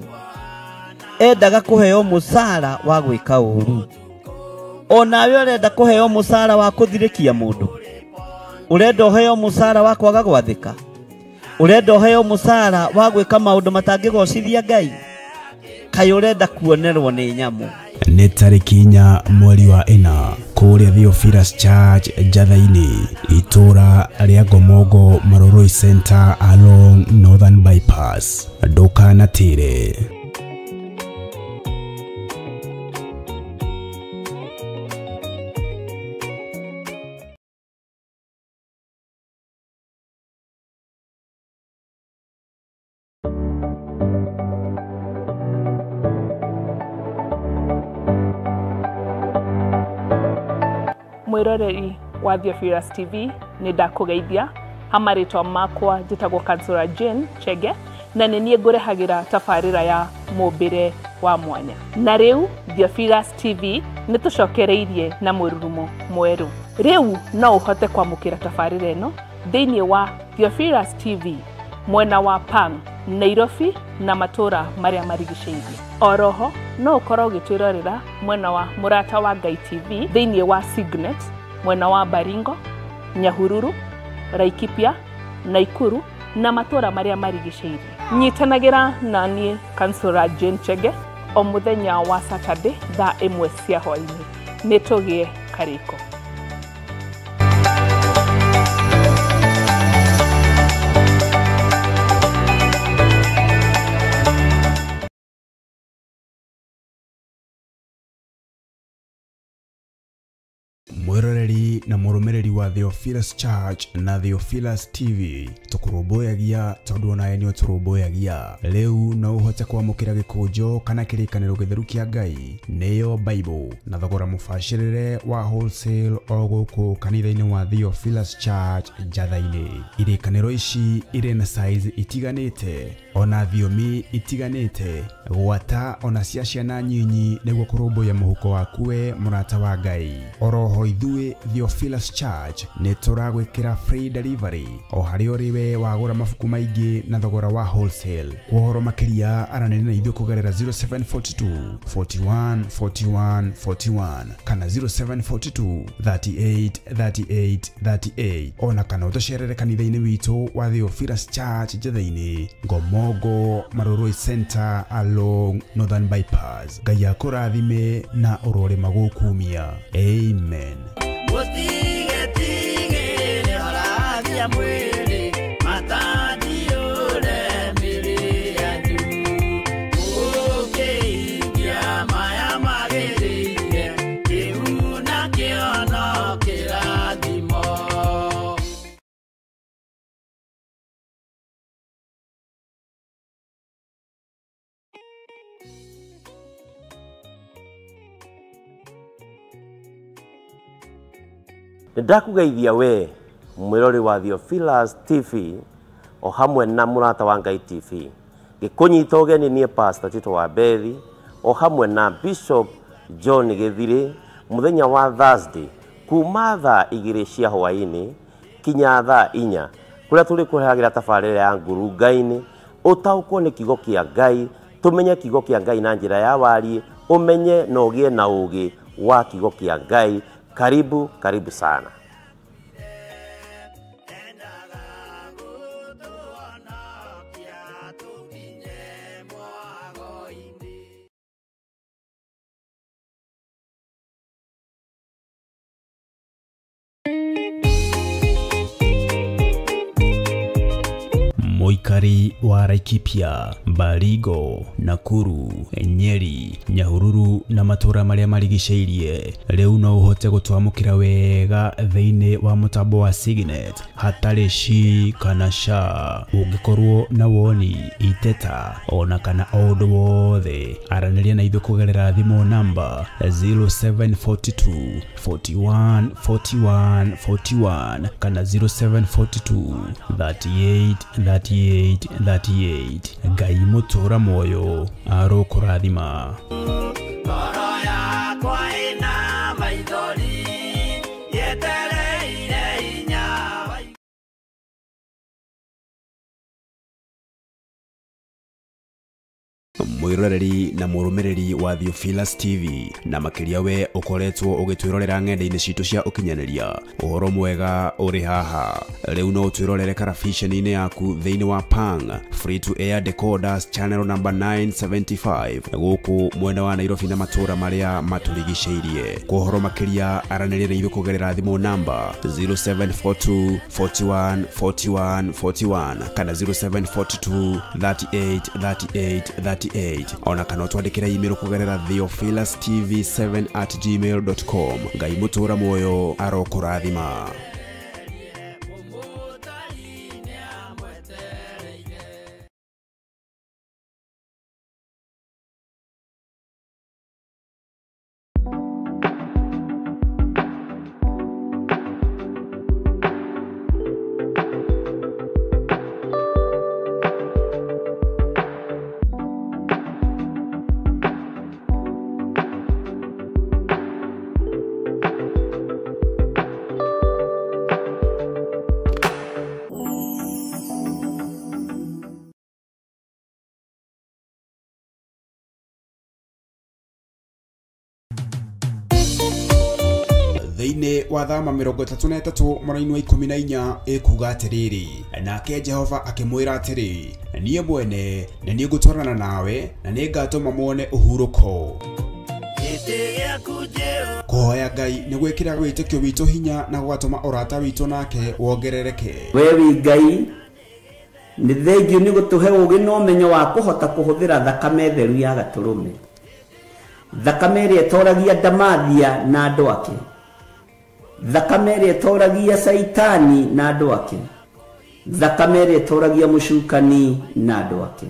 S2: endaga kuheo musara wa gwika uru. onawe urenda kuheo musara wa kuthirikia mundu, urenda uheo musara wa kwaga gwathika, urenda uheo musara wa gwika maundu matangigocithia Ngai, kai urenda kuonerwo ni nyamu.
S1: Nĩ tarĩki 4 mweri wa 4 kũrĩa Theophilus Church Njathainĩ, itũra rĩa Ngomongo Maroroi Center along Northern Bypass. Ndũkanatĩre.
S5: Mwiroreri wa Theophilus TV ni ndakugeithia. Hamaritwa makwa njitagwo Kansura Jane Chege na nini ngurehagira tafarira ya mumbire wa mwanya. Na riu Theophilus TV ni tucokereirie na mururumo mweru. Riu no uhote kwamukira tafarira eno thiini wa Theophilus TV mwena wa Pang, Nairobi na matura maria marigiceirie. Oroho no ukorwo gitwirorera mwena wa Murata wa Ngai TV thiini wa Signet mwena wa Baringo, Nyahururu, Laikipia, Naikuru na matura maria marigiceirie. Nyitanagira na nie Kansura Jane Chege o muthenya wa Saturday thaa 1 cia hwaini. Nitugie kariko.
S1: Mwiroreri na murumiriri wa Theophilus Church na Theophilus TV tukurumbuyagia tondu onaye ni uturumbuyagia. Riu no uhote kwamukira gikunjo kana kirikaniro githeru kia Ngai niyo Bible na thogora mubashirire wa wholesale o guku kanitha-ini wa Theophilus Church Njathainĩ. Irikaniro ici iri na size itiganite ona thiomi itiganite, gwata ona cia ciana nyinyi niguo kurumbuya muhuko waku we murata wa Ngai. Oroho ithuĩ Theophilus Church nĩ tũragwĩkĩra free delivery o harĩ ũrĩwe wagũra mabuku maingĩ na thogora wa wholesale. Ũhoro makĩria aranĩria na ithuĩ kũgerera 0742 41 41 41 kana 0742 38 38 38 ona kana ũtũcerere kanitha-inĩ witũ wa Theophilus Church Njathainĩ, Ngomongo Maroroi Center along Northern Bypass. Ngai akũrathime na ũrore magũkumia. Amen.
S6: Ndakugeithia we mwirori wa Theophilus TV o hamwe na Murata wa Ngai TV. Gikunyita ugeni nie Pastor Tito wa Bethi o hamwe na Bishop John Githiri muthenya wa Thursday kuma thaa 2 cia hwaini kinya thaa 4 kuria tuli kurehagira tafarira ya nguru Ngai-ini utaukwo ni kigo kia Ngai, tumenye kigo kia Ngai na njira ya wari, umenye na ugie na ugi wa kigo kia Ngai. Karibu, karibu sana.
S1: Moikari wa Laikipia, Baringo, Nakuru, Nyeri, Nyahururu na matura maria marigiceirie. Riu no uhote gutwamukira wega thiini wa mutambo wa Signet hatari shi kana sha. Ungikorwo na woni, iteta ona kana undu wothe, araniria na ithuĩ kugerera thimu namba 0742 41 41 41 kana 0742 38 38 38. Ngai mutura moyo arokurathima. mwiroreri na murumiriri wa Theophilus TV, na makiria we ukoretwo ugitwirorera ng'enda-ini citu cia ukinyaniria. Uhoro mwega uri haha. Riu no twirorere karabiceni-ini yaku thiini wa Pang free to air decoders channel number 975 guku mwena wa Nairobi na matura maria maturigiceirie. Kuhoro makiria aranirire ithu kugerera thimu namba 0742 41 41 41 kana 0742 38 38 38 ona kana twandikira email kugerera theophilustv7@gmail.com. Ngai mutura moyo arokurathima. Thiini wa thama 33 mwaka-ini wa 14 ikuga atiriri, nake Jehova akimwira atiri, nie mwene na nie ngutwarana nawe na nie ngatuma muone uhuruko. Kuhoya Ngai ni gwikira witikio witu hinya na gwatuma urata witu nake wongerereke.
S4: Wewe Ngai ni thengio ni gutuhe ugi no menyo wa kuhota kuhuthira thakame theru ya gaturume, thakame ria toragia Damathia na andu ake, thakame ria toragia Saitani na andu ake, thakame ria toragia mucukani na andu ake.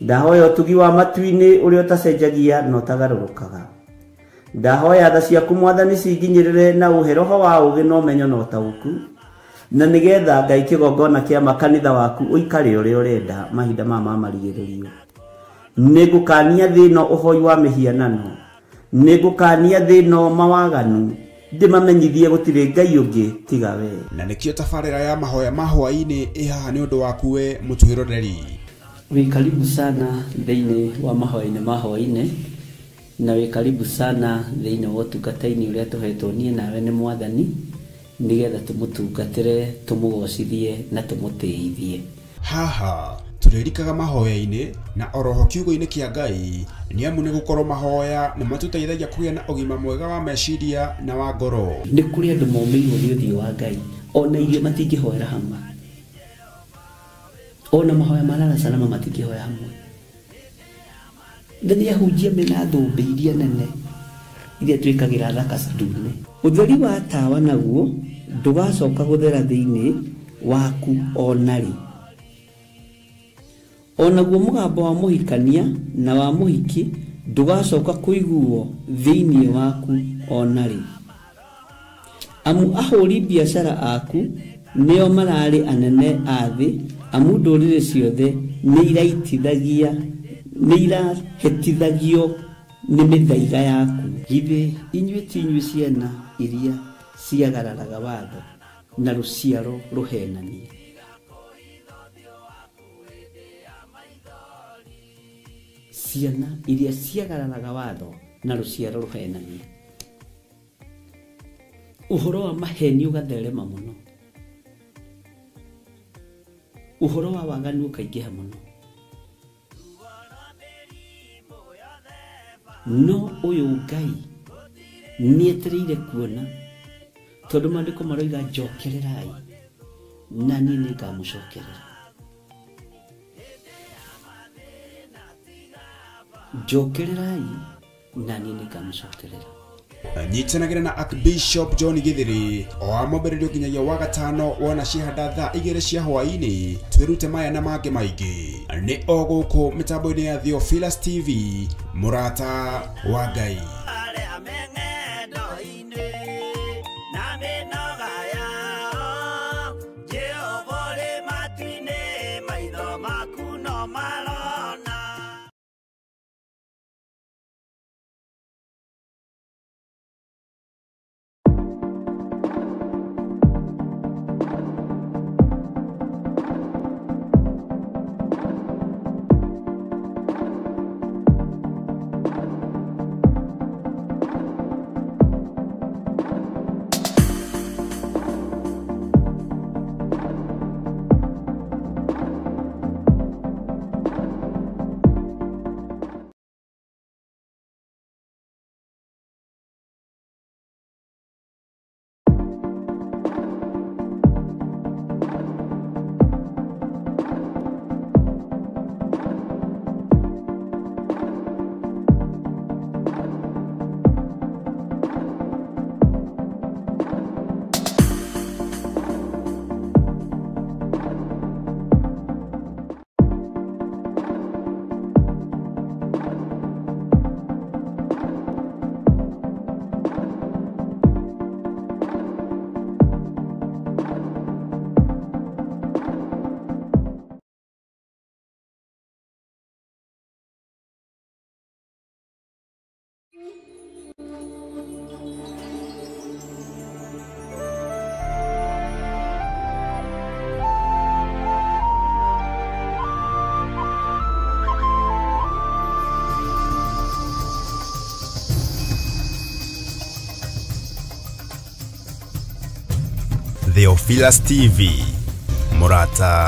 S4: Ndahoya utugi wa matu-ini uria utacenjagia no tagarurukaga. Ndahoya tha ciaku Mwathani cinginyirire na uhe roho wa ugi no menyo no tauku, na nigetha Ngai kigongona kia makanitha waku uikare uria urenda mahinda mama marigiririo. Nigukania thino uhoi wa mihianano, nigukania thino mawaganu, ndimamenyithie gutire Ngai ungi tiga we.
S1: Na nikio tafarira ya mahoya mahwa-ini ihaha ni undu waku we mutwiroreri.
S4: We karibu sana thiini wa mahoya-ini na we karibu sana thiini wa utungata-ini uria tuhetwo nie nawe ni Mwathani, nigetha tumutungatire, tumugocithie na tumutiithie.
S1: Haha turirikaga mahoya-ini na oroho kiugo-ini kia Ngai ni amu ni gukorwo mahoya ni matuteithagia kugia na ugima mwega wa meciria na wa ngoro.
S4: Ni kuri andu momeirwo ni uthio wa Ngai, ona irio matingihoera hamwe, ona mahoya marara salama matingihoya hamwe. Ndani ya hujia mena thumbi iria nene iria twikagira thaka ndune. Utheri wa tawa naguo ndugacoka guthera thiini waku onari. Onaguo mugambo wa muhikania na wa muhiki ndugacoka kuiguo thiini waku onari. Amu ahuri biashara aku nio marari anene athi, amu ndurire ciothe ni iraitithagia ni irahetithagio ni mithaiga yaku. Githe inyue tinyue ciana iria ciagararaga watho na ruciaro ruhenanie. Ciana iria ciagararaga watho na ruciaro ruhenanie. Uhoro wa maheni ugatherema muno, uhoro wa waganu ukaingiha muno. No uyu Ngai nietereire kuona, tondu mandiko maroiga njokererai na nie ningamucokerera. Njokererai na nie ningamucokerera.
S1: Nyitanagira na Archbishop John Githiri o amombererio nginyagia wa gatano wona cihanda thaa 2 cia hwaini. Twirute maya na mange maingi ni o guku mitambo-ini ya Theophilus TV, murata wa Ngai. Theophilus TV Murata.